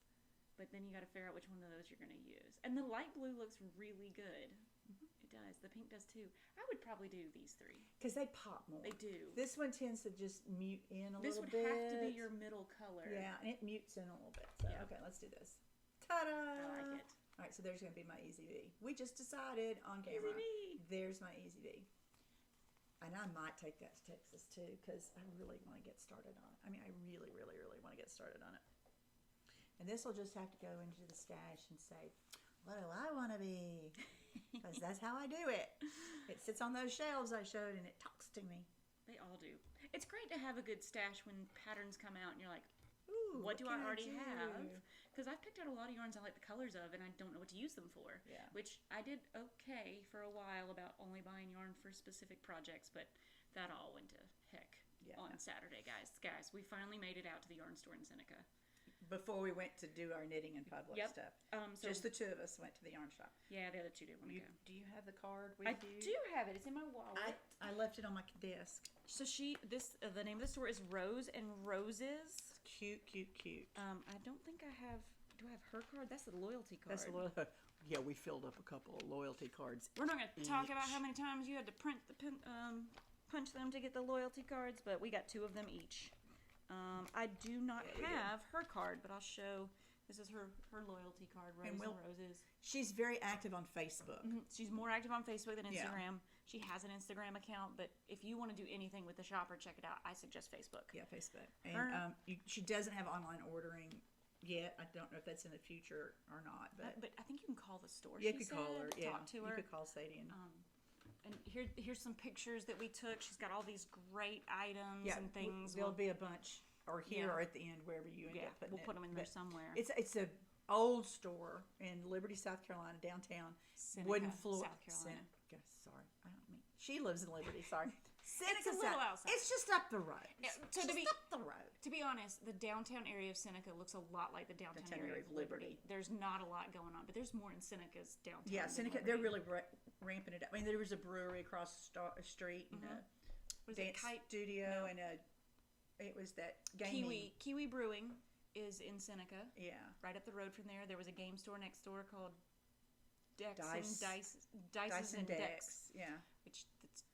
But then you got to figure out which one of those you're going to use. And the light blue looks really good. Mm-hmm. It does. The pink does too. I would probably do these 3. Because they pop more. They do. This one tends to just mute in a this little bit. This would have to be your middle color. Yeah, and it mutes in a little bit. So, okay, let's do this. Ta-da! I like it. All right, so there's going to be my Easy V. We just decided on camera. Easy V. There's my Easy V. And I might take that to Texas too because I really want to get started on it. I mean, I really, really, really want to get started on it. And this will just have to go into the stash and say, what do I want to be? Because that's how I do it. It sits on those shelves I showed and it talks to me. They all do. It's great to have a good stash when patterns come out and you're like, ooh, what do I already have? Because I've picked out a lot of yarns I like the colors of and I don't know what to use them for. Yeah. Which I did okay for a while about only buying yarn for specific projects, but that all went to heck on Saturday, guys. Guys, we finally made it out to the yarn store in Seneca. Before we went to do our knitting and public stuff. So just the 2 of us went to the yarn shop. Yeah, the other 2 didn't want to go. Do you have the card with I you? do have it. It's in my wallet. I left it on my desk. So the name of the store is Rose and Roses. Cute, cute, cute. I don't think I have. Do I have her card? That's the loyalty card. That's the loyalty. Yeah, we filled up a couple of loyalty cards. We're not going to talk about how many times you had to punch them to get the loyalty cards, but we got 2 of them each. I do not have her card, but I'll show. This is her loyalty card, Rose and Roses. She's very active on Facebook. Mm-hmm. She's more active on Facebook than Instagram. Yeah. She has an Instagram account, but if you want to do anything with the shop or check it out, I suggest Facebook. Yeah, Facebook. And she doesn't have online ordering yet. I don't know if that's in the future or not. But I think you can call the store. Yeah, you could call her. Yeah, talk to her. You could call Sadie. And here's some pictures that we took. She's got all these great items and things. There'll be a bunch, or here or at the end, wherever you end up putting it. We'll put them in there somewhere. It's a old store in Liberty, South Carolina, downtown. Seneca, wooden floor. South Carolina. Sorry, I don't mean. She lives in Liberty. Sorry. Seneca, it's a little outside. It's just up the road. Yeah, up the road. To be honest, the downtown area of Seneca looks a lot like the downtown area of Liberty. There's not a lot going on, but there's more in Seneca's downtown. Yeah, Seneca. They're really ramping it up. I mean, there was a brewery across the street and a dance studio and it was that gaming. Kiwi Brewing is in Seneca. Yeah. Right up the road from there. There was a game store next door called Dice and Dex. Yeah. Which that's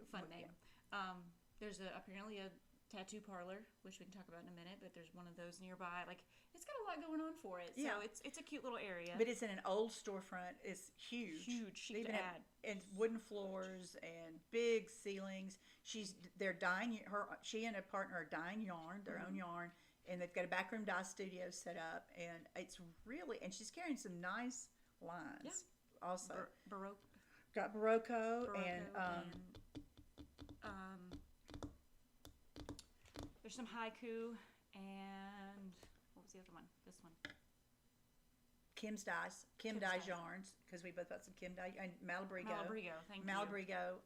fun name. Yeah. There's apparently a tattoo parlor, which we can talk about in a minute, but there's one of those nearby. Like, it's got a lot going on for it. So it's a cute little area. But it's in an old storefront. It's huge. Huge to add. And wooden floors and big ceilings. They're dyeing she and a partner are dyeing yarn, their own yarn, and they've got a backroom dye studio set up, and it's really, and she's carrying some nice lines. Also, Baroque. Got Barocco and there's some haiku and what was the other one? This one. Kim's Dyes. Kim Dyes yarns, because we both got some Kim Dye and Malabrigo. Thank you. Malabrigo.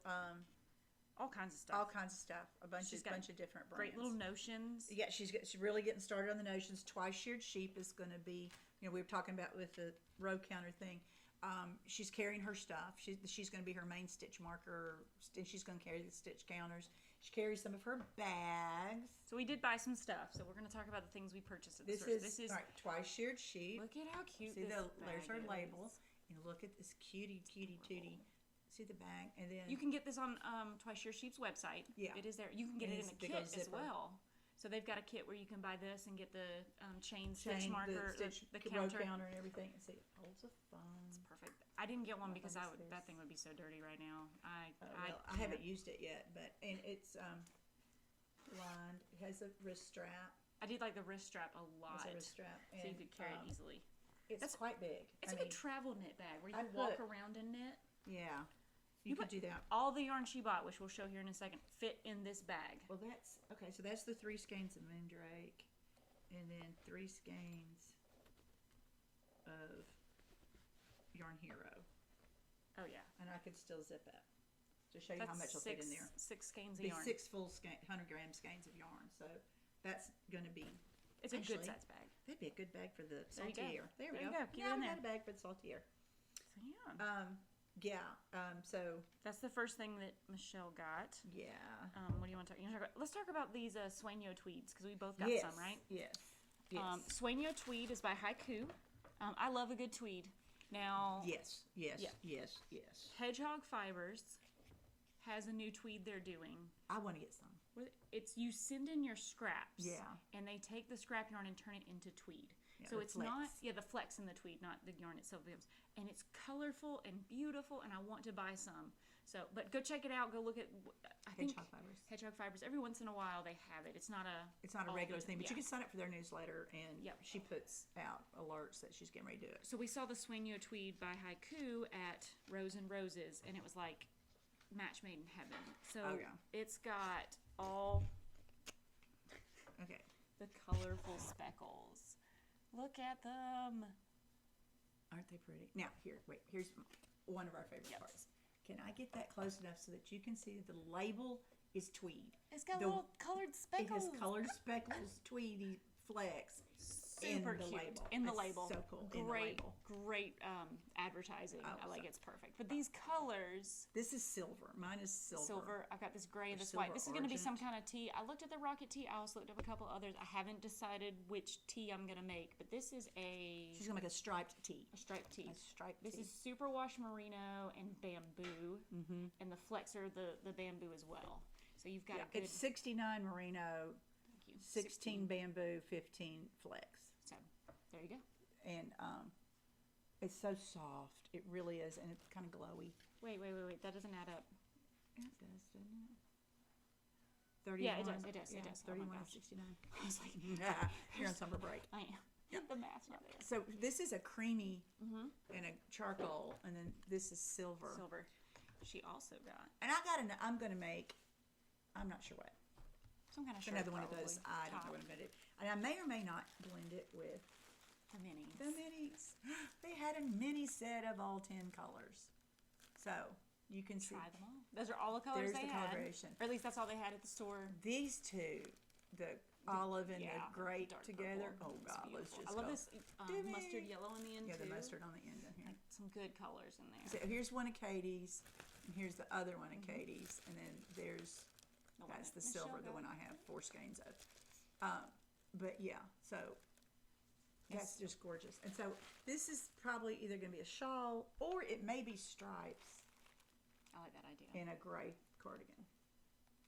All kinds of stuff. All kinds of stuff. A bunch of different brands. Great little notions. Yeah, she's really getting started on the notions. Twice Sheared Sheep is going to be, we were talking about with the row counter thing. She's carrying her stuff. She's going to be her main stitch marker, and she's going to carry the stitch counters. She carries some of her bags. So we did buy some stuff. So we're going to talk about the things we purchased at the store. This is all right, Twice Sheared Sheep. Look at how cute See this there's her bag label, is. and look at this cutie tootie. See the bag, and then You can get this on Twice Sheared Sheep's website. Yeah. It is there. You can get And it in it's a big kit old as zipper. well. So they've got a kit where you can buy this and get the chain stitch the marker, stitch the row counter. counter and everything. And see, it holds a phone. It's perfect. I didn't get one because What is that this? thing would be so dirty right now. I can't. haven't used it yet, and it's lined. It has a wrist strap. I did like the wrist strap a lot. It's a wrist strap, so you could carry it easily. It's quite big. It's a good travel knit bag where you I can walk put- around and knit. Yeah, you could do that. All the yarn she bought, which we'll show here in a second, fit in this bag. Well, that's okay. So that's the 3 skeins of Mandrake, and then 3 skeins of Yarn Hero. Oh yeah. And I could still zip that to show you how much will fit in there. 6 skeins of Be yarn. 6 full 100-gram skeins of yarn. So that's going to be. It's a good actually, size bag. That'd be a good bag for the There you go. saltier. There we There go. you go. Keep it Now in we there. got a bag for the saltier. So yeah. So That's the first thing that Michelle got. yeah. What do you want to talk about? Let's talk about these Sueño tweeds because we both got Yes. some, right? Yes. Yes. Sueño tweed is by Haiku. I love a good tweed. Now, Yes. Yes. Yeah. Yes. Yes. Hedgehog Fibers has a new tweed they're doing. I want to get some. It's you send in your scraps, Yeah. and they take the scrap yarn and turn it into tweed. Yeah, So the it's flex. not the flex in the tweed, not the yarn itself. And it's colorful and beautiful, and I want to buy some. So, but go check it out. Go look at. I think Hedgehog Fibers. Hedgehog Fibers. Every once in a while they have it. It's not a. It's not a all regular the- thing, but yeah. you can sign up for their newsletter, and Yep. she puts out alerts that she's getting ready to do it. So we saw the Sueño tweed by Haiku at Rose and Roses, and it was like match made in heaven. So Oh, yeah. it's got all Okay. the colorful speckles. Look at them. Aren't they pretty? Now, here's one of our favorite parts. Can I get that close enough so that you can see that the label is tweed? It's got The- little colored speckles. It has colored speckles, tweedy flex. Super in the cute. label. In the It's label. so cool. In the Great, label. great advertising. Oh, I like so- it's perfect. But these colors, This is silver. Mine is silver. I've got this gray and Or this white. silver This is going to be some argent. kind of tea. I looked at the Rocket tea. I also looked up a couple others. I haven't decided which tea I'm going to make. But this is She's gonna make a striped tee. a striped tea. A striped This tee. is superwash merino and bamboo. Mm-hmm. And the flexer, the bamboo as well. So you've got a good... It's 69 merino, Thank you. 16 bamboo, 15 flex. So, there you go. And it's so soft. It really is, and it's kind of glowy. Wait. That doesn't add up. It does, doesn't it? 31. Yeah, it does. It does. Yeah, It does. Oh my 31 and gosh. 69. I was like, You're on summer break. I am. The math's not there. So this is a creamy and a charcoal, and then this is silver. Silver. She also got And I'm gonna make, I'm not sure what. some kind of shirt. Another one of probably. those. I don't Top. know what I'm gonna do. And I may or may not blend it with The minis. the minis. They had a mini set of all 10 colors. So you can see Try them all. Those are all the colors There's they the had. coloration. Or at least that's all they had at the store. these two, the olive and Yeah, the grape dark together. purple. Oh It's God, let's beautiful. just I love go. this Do me. mustard yellow in the end Yeah, too. the mustard on the end in here. Some good colors in there. So here's one of Caytee's, and here's the other one of Caytee's, and then there's The one that's that the Michelle silver, the got. one I have 4 skeins of. But yeah, so that's just gorgeous. And so this is probably either going to be a shawl or it may be stripes I like that idea. in a gray cardigan.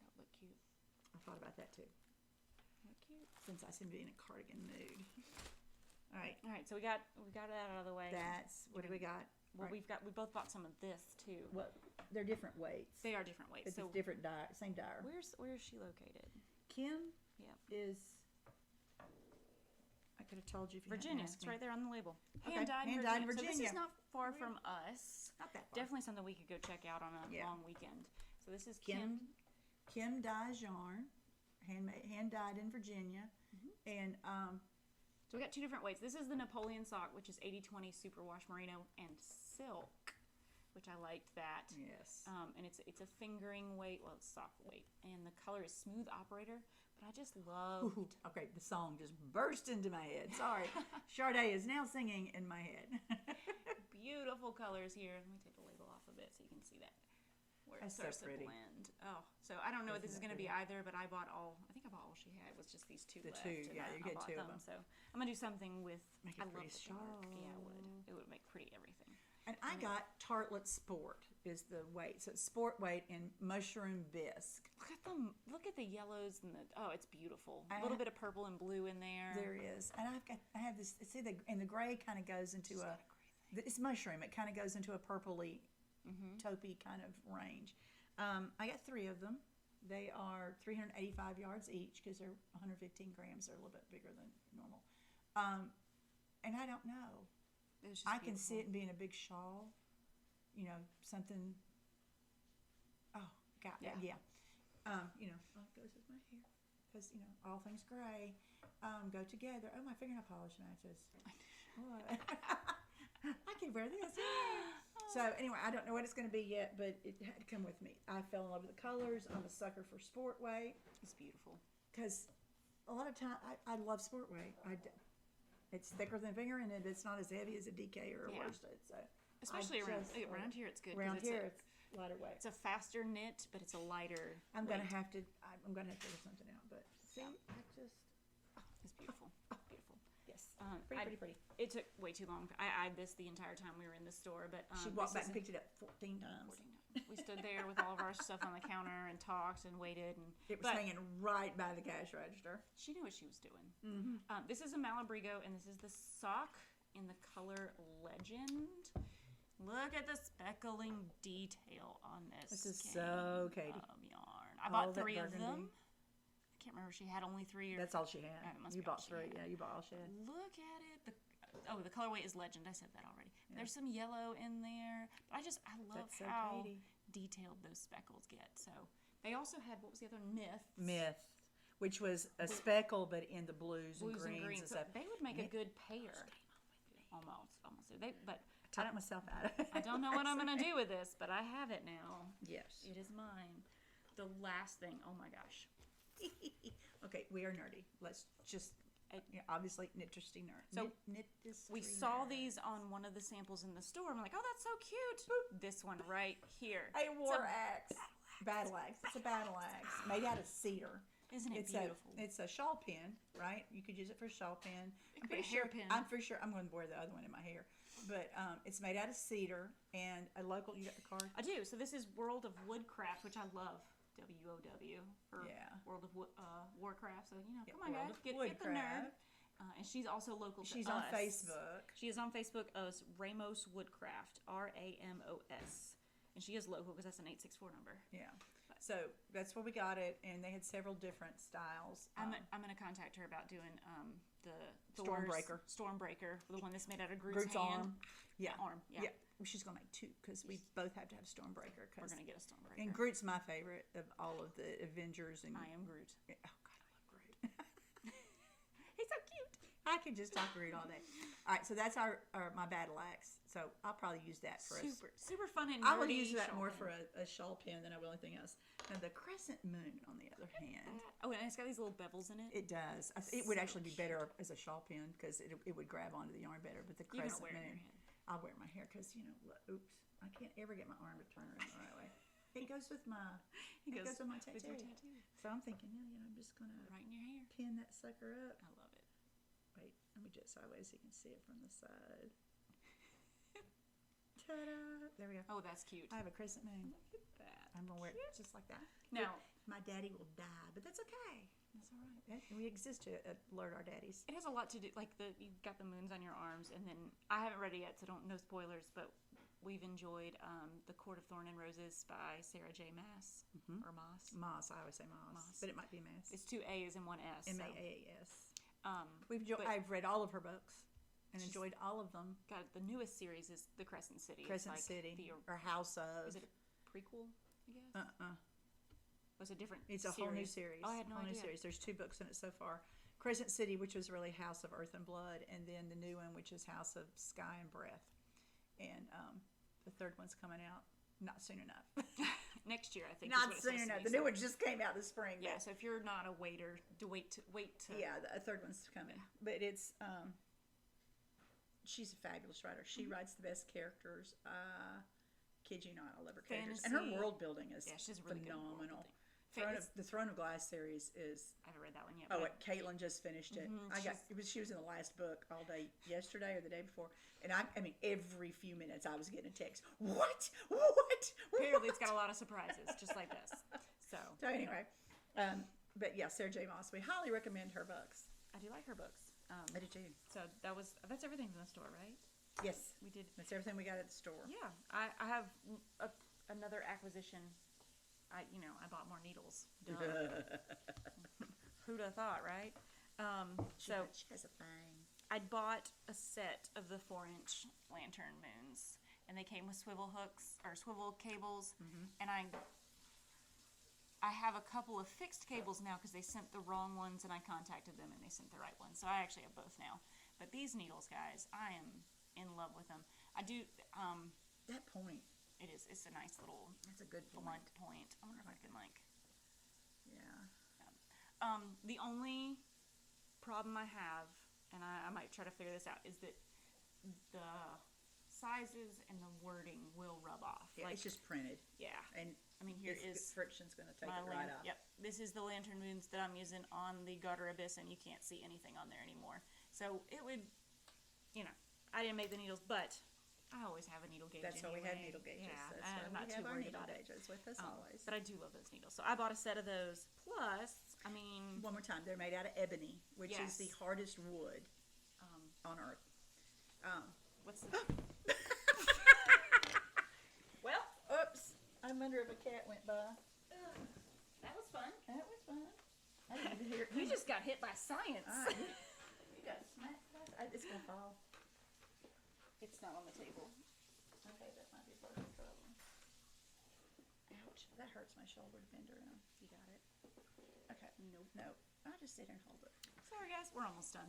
That would look cute. I thought about that too, Look cute. since I seem to be in a cardigan mood. All right, All right, so we got that out of the way. that's what do we got? Well, Right. we both bought some of this too. Well, they're different weights. They are different weights. It's So a different dye, same dyer. where is she located? Kim Yeah. is, I could have told you if you Virginia. hadn't asked It's me. right there on the label. Okay, Hand-dyed hand-dyed in Virginia. So this Virginia. is not far from us. Not that far. Definitely something we could go check out on a long weekend. So this is Kim. Kim dyes yarn, hand-dyed in Virginia. And so we got two different weights. This is the Napoleon sock, which is 80/20 superwash merino and silk, which I liked that. yes. And it's a fingering weight. Well, it's sock weight, and the color is Smooth Operator. But I just love. Okay, the song just burst into my head. Sorry. Sade is now singing in my head. Beautiful colors here. Let me take the label off a bit so you can see that. Where it That's so starts to pretty. blend. Oh, so I don't know what this is Isn't going that to be either, but I bought all. I think I bought all she had was just these two The left. two, and yeah, I you get bought two of them. So I'm gonna do something with. Make I a love pretty the dark. shawl. Yeah, it would. It would make pretty everything. And I got Tartlet Sport is the weight. So it's sport weight in mushroom bisque. Look at them. Look at the yellows and the. Oh, it's beautiful. A little bit of purple and blue in there. There is. And I have this, see, and the gray kind of goes into it's mushroom. It kind of goes into a purpley, taupey kind of range. I got 3 of them. They are 385 yards each because they're 115 grams. They're a little bit bigger than normal. And I don't know. I can see it being a big shawl, something. Oh, God, yeah. It goes with my hair because all things gray go together. Oh, my fingernail polish matches. What? I can wear this. So anyway, I don't know what it's going to be yet, but it had to come with me. I fell in love with the colors. I'm a sucker for sport weight. It's beautiful. Because a lot of time I love sport weight. It's thicker than finger, and it's not as heavy as a DK or a worsted. So especially around here, it's good. Around here, it's lighter weight. It's a faster knit, but it's a lighter. I'm gonna have to figure something out. But see, it's beautiful. Beautiful. Yes, pretty. It took way too long. I eyed this the entire time we were in the store, but she walked back and picked it up 14 times. We stood there with all of our stuff on the counter and talked and waited, and it was hanging right by the cash register. She knew what she was doing. This is a Malabrigo, and this is the sock in the color Legend. Look at the speckling detail on this. This is so Caytee. Yarn. I bought 3 of them. I can't remember if she had only 3 or. That's all she had. You bought 3. Yeah, you bought all she had. Look at it. The colorway is Legend. I said that already. Yeah. There's some yellow in there. But I love how detailed those speckles get. So they also had, what was the other? Myth, which was a speckle but in the blues and greens and so stuff. They would make a good pair. Almost. But I talked myself out of it. I don't know what I'm going to do with this, but I have it now. Yes. It is mine. The last thing. Oh my gosh. Okay, we are nerdy. Let's just obviously Knitistry Knerds. So Knitistry we saw Knerds. these on one of the samples in the store. I'm like, oh, that's so cute. Boop. This one right here. A war axe. Battle axe. It's a battle axe made out of cedar. Isn't it beautiful? It's a shawl pin, right? You could use it for a shawl pin. I'm pretty sure. I'm pretty sure I'm going to wear the other one in my hair. But it's made out of cedar and a local. You got the card? I do. So this is World of Woodcraft, which I love. WOW for World of Warcraft. So come on, guys, get the nerd. And she's also local to us. She's on Facebook. She is on Facebook as Ramos Woodcraft, Ramos, and she is local because that's an 864 number. Yeah. So that's where we got it, and they had several different styles. I'm going to contact her about doing the Stormbreaker, the one that's made out of Groot's arm. hand. Yeah, arm. Yeah. Well, she's going to make 2 because we both have to have Stormbreaker. We're going to get a Stormbreaker. And Groot's my favorite of all of the Avengers. And I am Groot. Oh God, I love Groot. He's so cute. I could just talk Groot all day. All right, so that's my battle axe. So I'll probably use that for super fun and nerdy. I will use that more for a shawl pin than I will anything else. Now the crescent moon, on the other hand. Oh, and it's got these little bevels in it. It does. It would actually be better as a shawl pin because it would grab onto the yarn better. But the crescent moon, I'll wear my hair because oops, I can't ever get my arm to turn around the right way. It goes with my tattoo. So I'm thinking, I'm just gonna right in your hair, pin that sucker up. I love it. Wait, let me do it sideways so you can see it from the side. Ta-da! There we go. Oh, that's cute. I have a crescent moon. Look at that. I'm gonna wear it just like that. Now, my daddy will die, but that's okay. That's all right. We exist to alert our daddies. It has a lot to do. Like you've got the moons on your arms, and then I haven't read it yet, so no spoilers. But we've enjoyed The Court of Thorn and Roses by Sarah J. Maas or Moss. Moss. I always say Moss, but it might be Mass. It's 2 A's and 1 S. MAAS. I've read all of her books and enjoyed all of them. God, the newest series is The Crescent City. Crescent City, or House of. Is it a prequel, I guess? Was it different? It's a whole new series. Oh, I had no idea. New series. There's 2 books in it so far. Crescent City, which was really House of Earth and Blood, and then the new one, which is House of Sky and Breath. And the third one's coming out not soon enough. Next year, I think. Not soon enough. The new one just came out this spring. Yeah, so if you're not a waiter, wait to. Yeah, the third one's coming. But it's she's a fabulous writer. She writes the best characters. Kid you not, I love her characters. And her world building is she's really phenomenal. The Throne of Glass series is. I haven't read that one yet. Caitlin just finished it. She was in the last book all day yesterday or the day before, and I mean every few minutes I was getting a text. What? Apparently, it's got a lot of surprises, just like this. So anyway, but yeah, Sarah J. Maas. We highly recommend her books. I do like her books. I do too. So that's everything from the store, right? Yes, we did. That's everything we got at the store. Yeah, I have another acquisition. I bought more needles. Who'd have thought, right? She has a thing. I bought a set of the 4-inch lantern moons, and they came with swivel hooks or swivel cables, and I have a couple of fixed cables now because they sent the wrong ones, and I contacted them, and they sent the right ones. So I actually have both now. But these needles, guys, I am in love with them. I do. That point. It is. It's a nice little. It's a good blunt point. I wonder if I can Yeah. The only problem I have, and I might try to figure this out, is that the sizes and the wording will rub off. Yeah, it's just printed. Yeah. And I mean, here is friction's going to take it right off. Yep. This is the lantern moons that I'm using on the Garter Abyss, and you can't see anything on there anymore. So it would, I didn't make the needles, but I always have a needle gauge. That's why we have needle gauges. Yeah, That's why I'm not too worried about it. Gauges with us always. But I do love those needles. So I bought a set of those. Plus, I mean, one more time, they're made out of ebony, which is the hardest wood on earth. What's the? Well, oops! I wonder if a cat went by. That was fun. That was fun. I didn't even hear it. You just got hit by science. You got smacked. It's gonna fall. It's not on the table. Okay, that might be part of the problem. Ouch. That hurts my shoulder to bend around. You got it. Okay. Nope. I'll just sit here and hold it. Sorry, guys. We're almost done.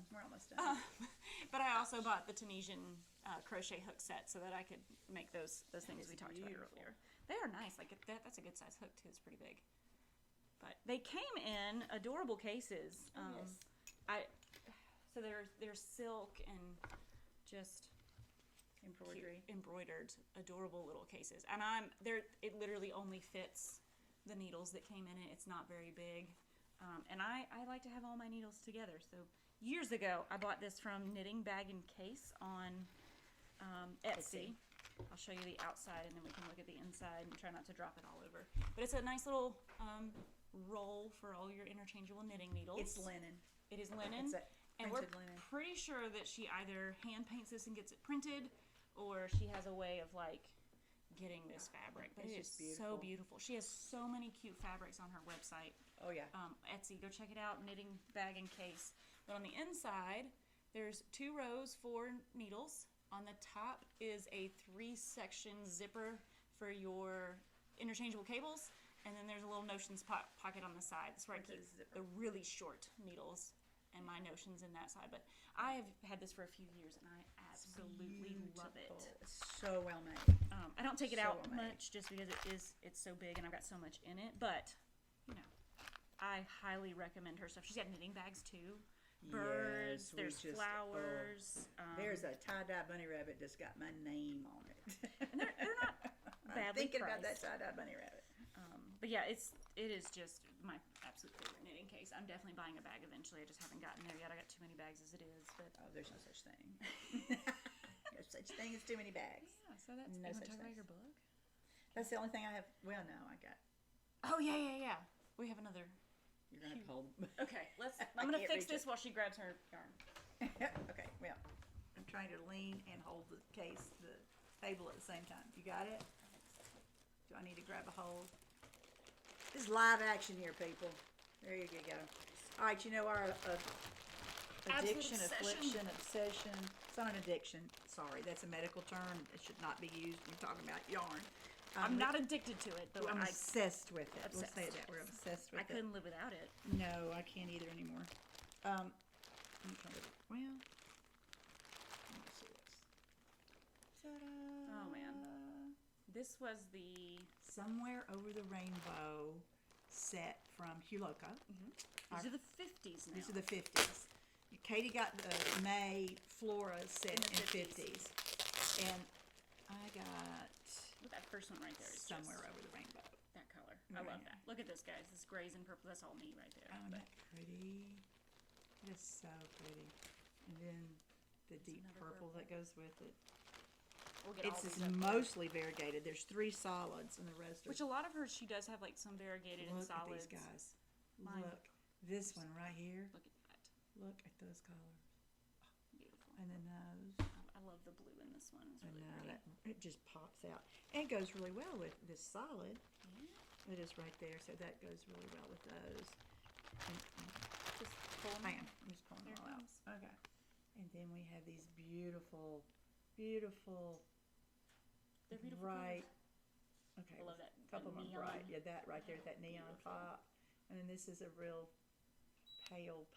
But I also bought the Tunisian crochet hook set so that I could make those things we talked about earlier. They are nice. Like that's a good size hook too. It's pretty big. But they came in adorable cases. Yes. So there's silk and just embroidered adorable little cases, and it literally only fits the needles that came in it. It's not very big, and I like to have all my needles together. So years ago I bought this from Knitting Bag and Case on Etsy. I'll show you the outside and then we can look at the inside and try not to drop it all over. But it's a nice little roll for all your interchangeable knitting needles. It's linen. It is linen. And we're pretty sure that she either hand paints this and gets it printed, or she has a way of getting this fabric. But it's just so beautiful. She has so many cute fabrics on her website. Oh yeah. Etsy, go check it out. Knitting Bag and Case. But on the inside, there's 2 rows, 4 needles. On the top is a 3-section zipper for your interchangeable cables, and then there's a little notions pocket on the side. That's where I keep the really short needles and my notions in that side. But I have had this for a few years and I absolutely love it. It's so well made. I don't take it out much just because it's so big and I've got so much in it, but I highly recommend her stuff. She's got knitting bags too. Birds, there's flowers. There's a tie-dye bunny rabbit that's got my name on it. And they're not badly thinking priced. about that tie-dye bunny rabbit. But yeah, it is just my absolute favorite knitting case. I'm definitely buying a bag eventually. I just haven't gotten there yet. I got too many bags as it is. But there's no such thing. There's such thing as too many bags. Yeah, so that's no you such want to talk thing. about your book? That's the only thing I have. Well, no, I got. Oh yeah. We have another. You're gonna have to hold. Okay, I'm gonna fix this while she grabs her yarn. Okay, well, I'm trying to lean and hold the table at the same time. You got it? Do I need to grab a hold? This is live action here, people. There you go. All right, our Addiction, obsession. affliction, obsession. It's not an addiction. Sorry, that's a medical term. It should not be used when you're talking about yarn. I'm not addicted to it, but I'm obsessed with it. Obsessed. We'll say that. We're obsessed with I couldn't live without it. No, I can't either anymore. I'm trying to, well, let me see this. Ta-da. Oh, man. This was the... Somewhere Over the Rainbow set from Huloka. These are the 50s now. These are the 50s. Caytee got the May Flora set in 50s. And I got... Look, that first one right there is Somewhere Over the Rainbow. That color. I love that. Look at this, guys. This grays and purple. That's all me right there. Oh, isn't that pretty? It is so pretty. And then the deep purple that goes with it. We'll get all It's these up there. mostly variegated. There's 3 solids and the rest are... Which a lot of hers, she does have like some variegated and Look at solids. these guys. Mine. Look. This one right here. Look at that. Look at those colors. Beautiful. And then those. I love the blue in this one. It's I really know pretty. it just pops out. And it goes really well with this solid. Yeah. It is right there. So that goes really well with those. And, Just pull them. I am. I'm just pulling There them all it out. Okay. And then we have these beautiful, beautiful, They're beautiful bright. colors. Okay. I love that. Couple of them neon. bright. Yeah, that right there, that neon Beautiful. pop. And then this is a real pale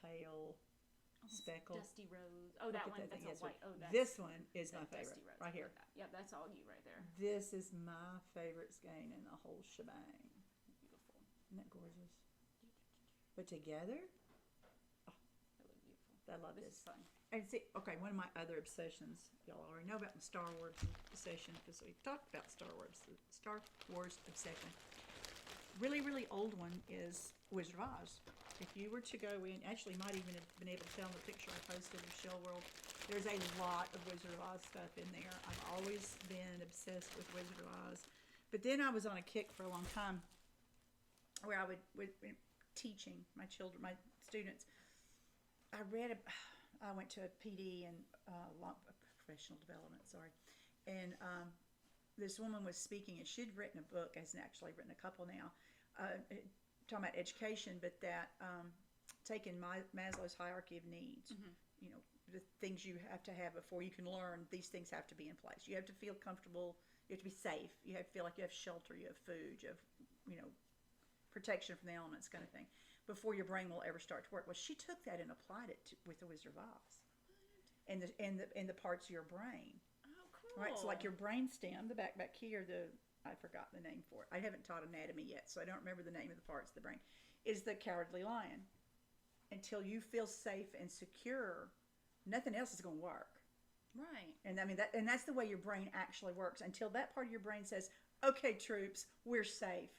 Almost speckle. Dusty rose. Oh, Look that at one. that thing. That's Yes, a white. Oh, that's this one is my that favorite. Dusty rose. Right here. Yeah, that's all you right there. This is my favorite skein in the whole shebang. Beautiful. Isn't that gorgeous? But together, They look beautiful. I love This this. is fun. And see, okay, one of my other obsessions, y'all already know about my Star Wars obsession because we talked about Star Wars. The Star Wars obsession. Really, really old one is Wizard of Oz. If you were to go in, actually, you might even have been able to tell in the picture I posted of Shell World. There's a lot of Wizard of Oz stuff in there. I've always been obsessed with Wizard of Oz. But then I was on a kick for a long time where I would teaching my children, my students. I went to a PD and professional development, sorry. And this woman was speaking, and she'd written a book, hasn't actually written a couple now, talking about education, but that taking Maslow's hierarchy of needs, you know, the things you have to have before you can learn, these things have to be in place. You have to feel comfortable, you have to be safe, you have to feel like you have shelter, you have food, you have, you know, protection from the elements kind of thing, before your brain will ever start to work. Well, she took that and applied it with the Wizard of Oz. And the parts of your brain. Oh, cool. Right, so like your brain stem, the back here, I forgot the name for it. I haven't taught anatomy yet, so I don't remember the name of the parts of the brain. Is the cowardly lion. Until you feel safe and secure, nothing else is going to work. Right. And I mean that's the way your brain actually works. Until that part of your brain says, "Okay, troops, we're safe.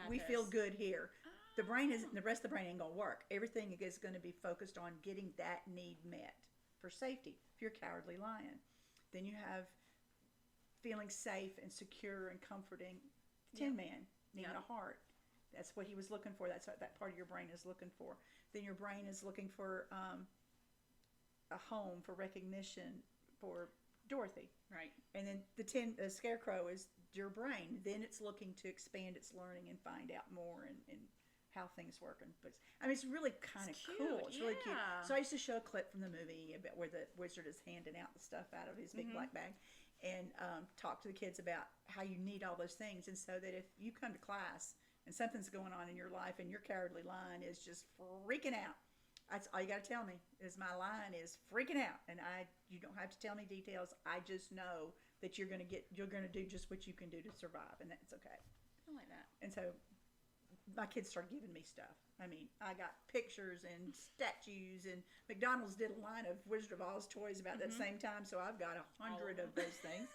We feel good here." The brain isn't. The rest of the brain ain't gonna work. Everything is going to be focused on getting that need met for safety. If you're a cowardly lion, then you have feeling safe and secure and comforting. Tin Man needing a heart. That's what he was looking for. That's what that part of your brain is looking for. Then your brain is looking for a home, for recognition, for Dorothy. Right. And then the scarecrow is your brain. Then it's looking to expand its learning and find out more and how things work. But I mean, it's really kind of cool. It's really cute. So I used to show a clip from the movie about where the wizard is handing out the stuff out of his big black bag, and talk to the kids about how you need all those things. And so that if you come to class and something's going on in your life and your cowardly lion is just freaking out, that's all you got to tell me is my lion is freaking out, and you don't have to tell me details. I just know that you're gonna do just what you can do to survive, and that's okay. I like that. And so my kids started giving me stuff. I mean, I got pictures and statues, and McDonald's did a line of Wizard of Oz toys about that same time, so I've got 100 of those things.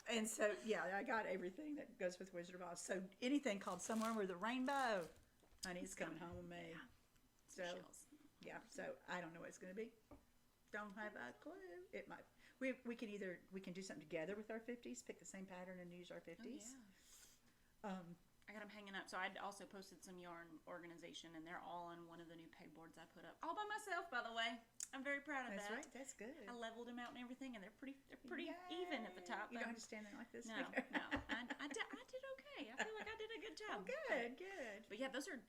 And so, yeah, I got everything that goes with Wizard of Oz. So anything called Somewhere Over the Rainbow, honey, it's coming home with me. So, yeah, so I don't know what it's going to be. Don't have a clue. It might. We can do something together with our 50s, pick the same pattern and use our 50s. Oh, yeah. I got them hanging up. So I also posted some yarn organization, and they're all on one of the new pegboards I put up, all by myself, by the way. I'm very proud of that. That's right. That's good. I leveled them out and everything, and they're pretty even at the top. You don't have to stand there like this. No, no. I did okay. I feel like I did a good job. Oh, good. But yeah, those are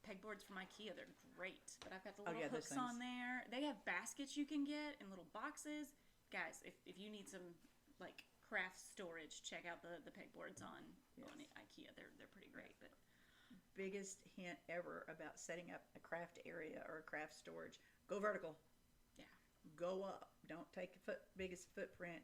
pegboards from IKEA. They're great, but I've got the Oh, little yeah, those hooks on there. They have baskets you can get in little boxes. Guys, if you need some like craft storage, check out the pegboards on IKEA. They're pretty great. But biggest hint ever about setting up a craft area or a craft storage: go vertical. yeah, Go up. Don't take biggest footprint.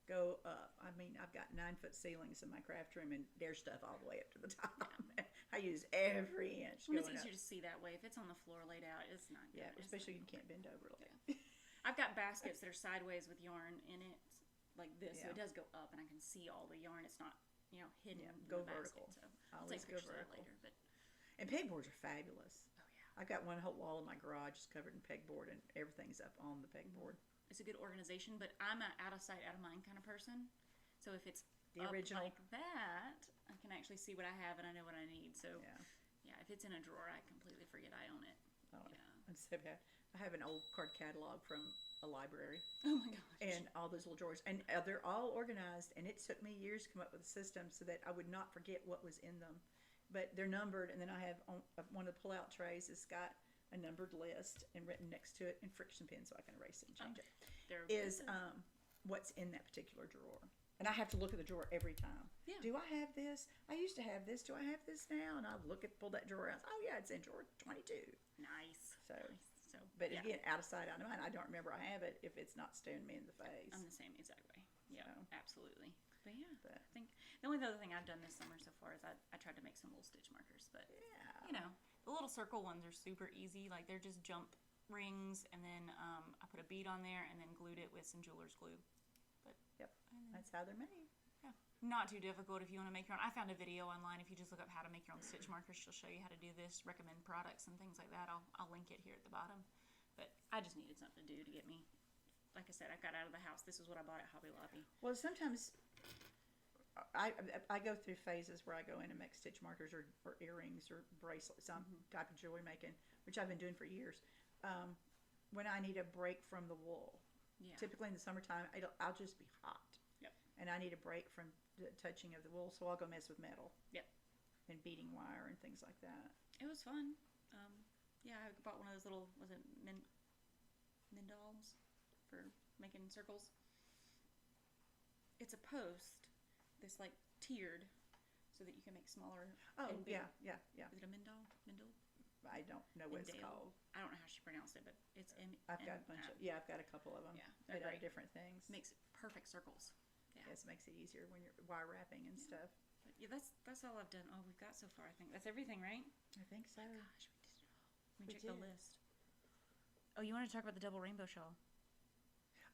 Go up. I mean, I've got 9-foot ceilings in my craft room, and there's stuff all the way up to the top. Yeah. I use every inch. Well, it's going easier up. to see that way. If it's on the floor laid out, it's not good. Yeah, It's especially not you can't bend over like Yeah. I've got baskets that are sideways with yarn in it, like this. So Yeah. it does go up, and I can see all the yarn. It's not, hidden in go the basket. vertical. So I'll Always take go pictures of that vertical. later. But And pegboards are fabulous. oh yeah, I've got one whole wall in my garage is covered in pegboard, and everything's up on the pegboard. it's a good organization. But I'm an out of sight, out of mind kind of person. So if it's The up original. like that, I can actually see what I have and I know what I need. So Yeah. if it's in a drawer, I completely forget I own it. Oh, Yeah. I'm so bad. I have an old card catalog from a library, Oh my gosh. and all those little drawers, and they're all organized. And it took me years to come up with a system so that I would not forget what was in them. But they're numbered, and then I have one of the pull-out trays has got a numbered list and written next to it in friction pen, so I can erase it and change it. There Is what's in that particular drawer, and I have to look at the drawer every time. Yeah. Do I have this? I used to have this. Do I have this now? And I pull that drawer out. Oh yeah, it's in drawer 22. nice. So. Nice. So, But yeah. again, out of sight, out of mind. I don't remember I have it if it's not staring me in the face. I'm the same exact way. Yeah, So. absolutely. But yeah, But- I think the only other thing I've done this summer so far is I tried to make some little stitch markers. But Yeah. the little circle ones are super easy. Like they're just jump rings, and then I put a bead on there and then glued it with some jeweler's glue. But Yep. and then, That's how they're made. yeah, not too difficult if you want to make your own. I found a video online. If you just look up how to make your own stitch markers, she'll show you how to do this, recommend products and things like that. I'll link it here at the bottom. But I just needed something to do to get me. Like I said, I got out of the house. This is what I bought at Hobby Lobby. Well, sometimes I go through phases where I go in and make stitch markers or earrings or bracelets, some type of jewelry making, which I've been doing for years. When I need a break from the wool, Yeah. typically in the summertime, I'll just be hot. Yep. And I need a break from the touching of the wool, so I'll go mess with metal. Yep. And beading wire and things like that. It was fun. Yeah, I bought one of those little, was it Mindalls for making circles? It's a post that's like tiered so that you can make smaller. Oh, and bigger. yeah. Is it a Mindal? Mindal? I don't know what it's Mindale? called. I don't know how she pronounced it, but it's I've got a bunch of, I've got a couple of them. Yeah, Made they're out of great. different things. Makes perfect circles. Yeah. Yes, makes it easier when you're wire wrapping and stuff. But yeah, that's all I've done. Oh, we've got so far. I think that's everything, right? I think so. Gosh, we did it all. Let me We check the did. list. Oh, you want to talk about the double rainbow shawl?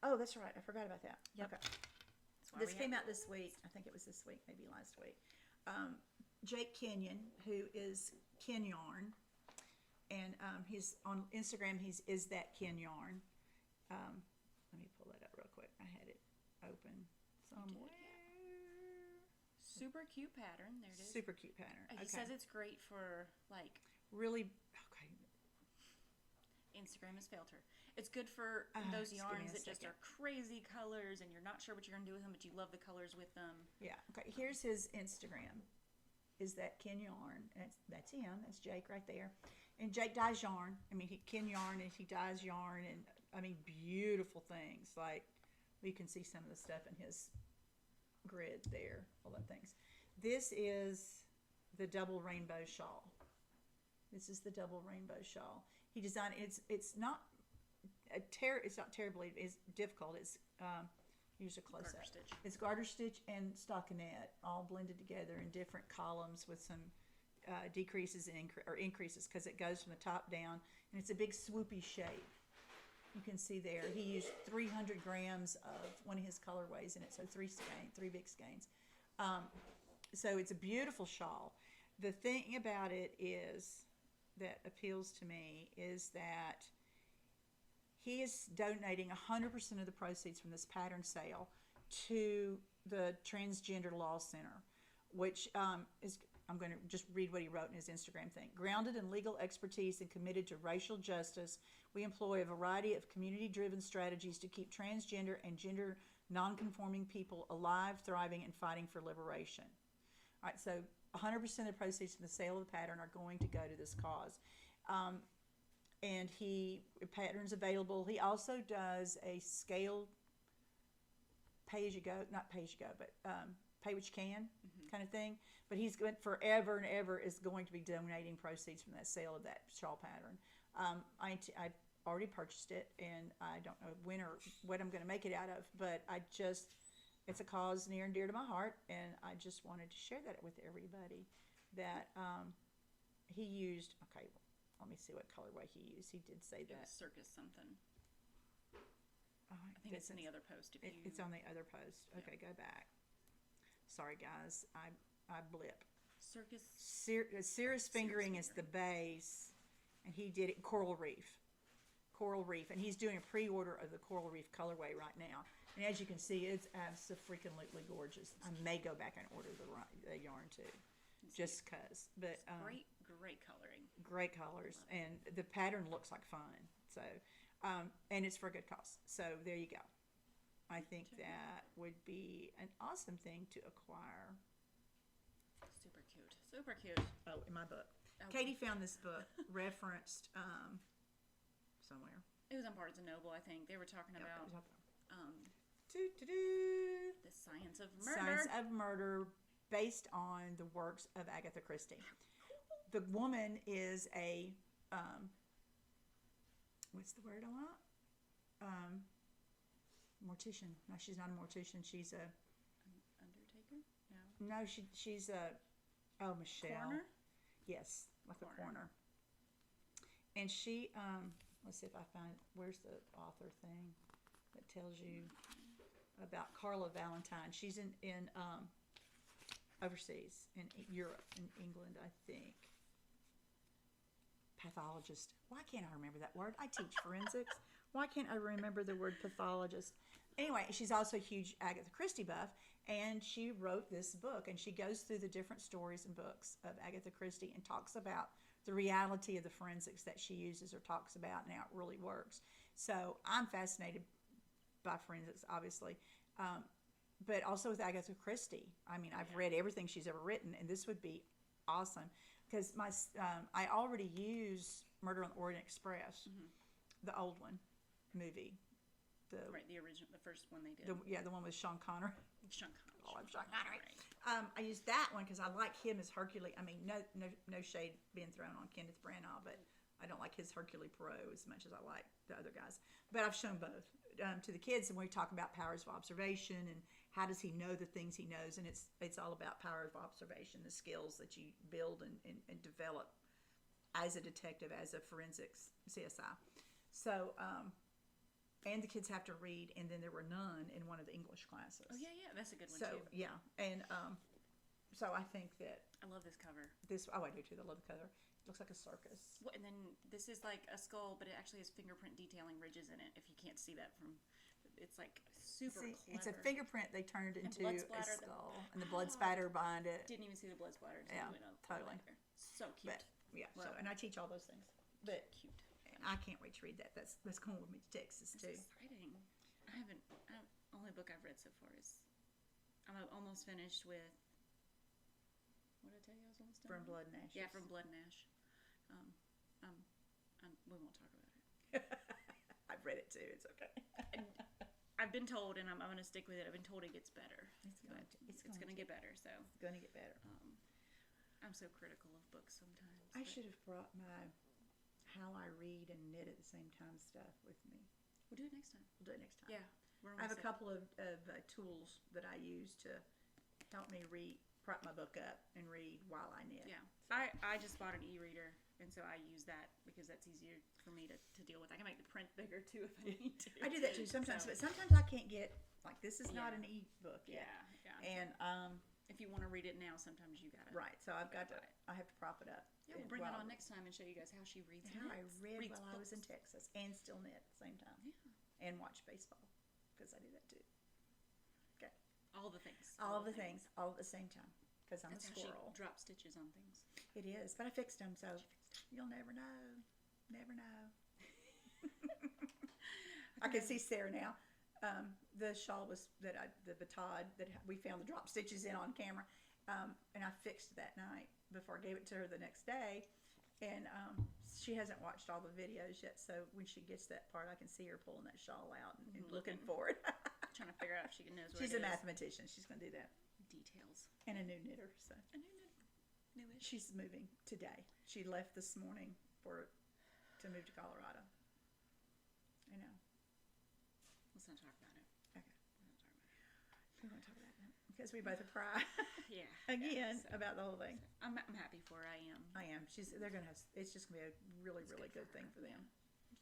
Oh, that's right. I forgot about that. Yep. Okay. That's why This we came have- out this week. I think it was this week, maybe last week. Jake Kenyon, who is Ken Yarn, and he's on Instagram. He's Is That Ken Yarn. Let me pull that up real quick. I had it open somewhere. Super cute pattern. There it is. Super cute pattern. He says it's great for like really okay. Instagram has failed her. It's good for those just give me yarns a that just second. are crazy colors and you're not sure what you're gonna do with them, but you love the colors with them. Yeah. Okay. Here's his Instagram. Is That Ken Yarn? And that's him. That's Jake right there. And Jake dyes yarn. I mean, he Ken Yarn and he dyes yarn, and I mean, beautiful things. Like you can see some of the stuff in his grid there. All the things. This is the double rainbow shawl. This is the double rainbow shawl. He designed it's not it's not terribly difficult. It's here's a close Garter up. stitch. It's garter stitch and stockinette all blended together in different columns with some decreases and increases because it goes from the top down, and it's a big swoopy shape. You can see there he used 300 grams of one of his colorways in it, so three big skeins. So it's a beautiful shawl. The thing about it is that appeals to me is that he is donating 100% of the proceeds from this pattern sale to the Transgender Law Center, which is, I'm going to just read what he wrote in his Instagram thing. Grounded in legal expertise and committed to racial justice, we employ a variety of community-driven strategies to keep transgender and gender non-conforming people alive, thriving, and fighting for liberation. All right, so 100% of the proceeds from the sale of the pattern are going to go to this cause. And patterns available. He also does a scaled pay as you go, not pay as you go, but pay what you can kind of thing. But he's going forever and ever is going to be donating proceeds from that sale of that shawl pattern. I already purchased it, and I don't know when or what I'm going to make it out of, but it's a cause near and dear to my heart, and I just wanted to share that with everybody that he used. Okay, let me see what colorway he used. He did say that. Circus something. I think it's in the other post. It's on the other post. Okay, go back. Sorry, guys. I blip. Circus. Cirrus fingering is the base, and he did it Coral Reef. And he's doing a pre-order of the Coral Reef colorway right now. And as you can see, it's absolutely gorgeous. I may go back and order the yarn too, just cause. But great coloring. Great colors, and the pattern looks like fun. So, and it's for a good cause. So there you go. I think that would be an awesome thing to acquire. Super cute. Super cute. Oh, in my book. Caytee found this book referenced somewhere. It was on Barnes and Noble, I think. They were talking about the Science of Murder. Science of Murder, based on the works of Agatha Christie. The woman is a what's the word I want? Mortician. No, she's not a mortician. She's a undertaker. No, she's a Michele. Coroner? Yes, like a coroner. And she let's see if I find where's the author thing that tells you about Carla Valentine. She's in overseas in Europe, in England, I think. Pathologist. Why can't I remember that word? I teach forensics. Why can't I remember the word pathologist? Anyway, she's also a huge Agatha Christie buff, and she wrote this book, and she goes through the different stories and books of Agatha Christie and talks about the reality of the forensics that she uses or talks about and how it really works. So I'm fascinated by forensics, obviously, but also with Agatha Christie. I mean, I've read everything she's ever written, and this would be awesome because I already use Murder on the Orient Express, the old one, movie. The original, the first one they did. The one with Sean Connery. Sean Connery. Oh, I'm Sean Connery. Right. I use that one because I like him as Hercule. I mean, no shade being thrown on Kenneth Branagh, but I don't like his Hercule Poirot as much as I like the other guys. But I've shown both to the kids, and we talk about powers of observation and how does he know the things he knows, and it's all about power of observation, the skills that you build and develop as a detective, as a forensics CSI. So, and the kids have to read, and then there were none in one of the English classes. Oh, yeah, that's a good one, too. Yeah, and so I think that... I love this cover. I do, too. I love the cover. It looks like a circus. And then this is like a skull, but it actually has fingerprint detailing ridges in it, if you can't see that from... It's like super clever. It's a fingerprint they turned into a skull, and the blood spatter behind it. Didn't even see the blood splatter. Yeah, totally. So cute. But, yeah, and I teach all those things. But cute. I can't wait to read that. That's going with me to Texas too. It's exciting. Only book I've read so far is I'm almost finished with. What did I tell you? I was almost done. From Blood and Ashes. Yeah, From Blood and Ash. We won't talk about it. I've read it too. It's okay. I've been told, and I'm going to stick with it. I've been told it gets better. It's going to get better. So it's going to get better. I'm so critical of books sometimes. I should have brought my how I read and knit at the same time stuff with me. We'll do it next time. Yeah. I have a couple of tools that I use to help me prop my book up and read while I knit. Yeah. So. I just bought an e-reader, and so I use that because that's easier for me to deal with. I can make the print bigger, too, if I need to. I do that, too, sometimes. But sometimes I can't get, like, this is not an e-book yet. Yeah. And if you want to read it now, sometimes you got to. Right. So I have to prop it up. Yeah, we'll bring it on next time and show you guys how she reads. How I read while I was in Texas and still knit at the same time. Yeah. And watch baseball, because I do that too. Okay. All the things. All the things, all at the same time, because I'm a squirrel. How she drop stitches on things. It is, but I fixed them, so you'll never know. Never know. I can see Sarah now. The shawl was the batard that we found the drop stitches in on camera. And I fixed it that night before I gave it to her the next day. And she hasn't watched all the videos yet, so when she gets that part, I can see her pulling that shawl out and looking for it. Trying to figure out if she knows what She's it a is. mathematician. She's going to do that. Details. And a new knitter. So A newish. she's moving today. She left this morning to move to Colorado. I know. Let's not talk about it. Okay. We won't talk about that because we both are cry Yeah. again So about the whole thing. I'm happy for her. I am. I am. They're gonna have. It's just gonna be a really good for thing her. for them,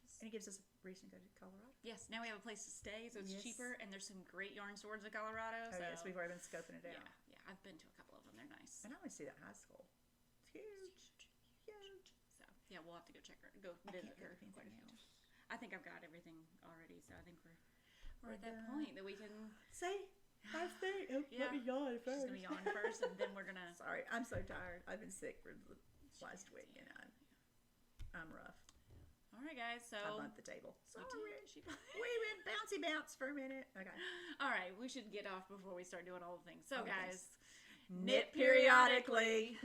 Just- and it gives us a reason to go to Colorado. Yes. Now we have a place to stay, so it's Yes. cheaper, and there's some great yarn stores in Colorado. Oh so yes, we've already been scoping it yeah, out, yeah. I've been to a couple of them. They're nice. and I want to see that high school. It's huge. So yeah, we'll have to go check her. Go I visit can't go her. to anything quite a few else. times. I think I've got everything already, so I think we're We're at that done. point that we can. See, I think. Oh, Yeah. Let me yawn She's first. gonna yawn first, and then we're gonna. Sorry, I'm so tired. I've been sick for the last week, and I'm rough. All right, guys. So I bumped the table. we Sorry. did- she- We went bouncy bounce for a minute. Okay. All right, we should get off before we start doing all the things. So, Okay. guys, Knit periodically.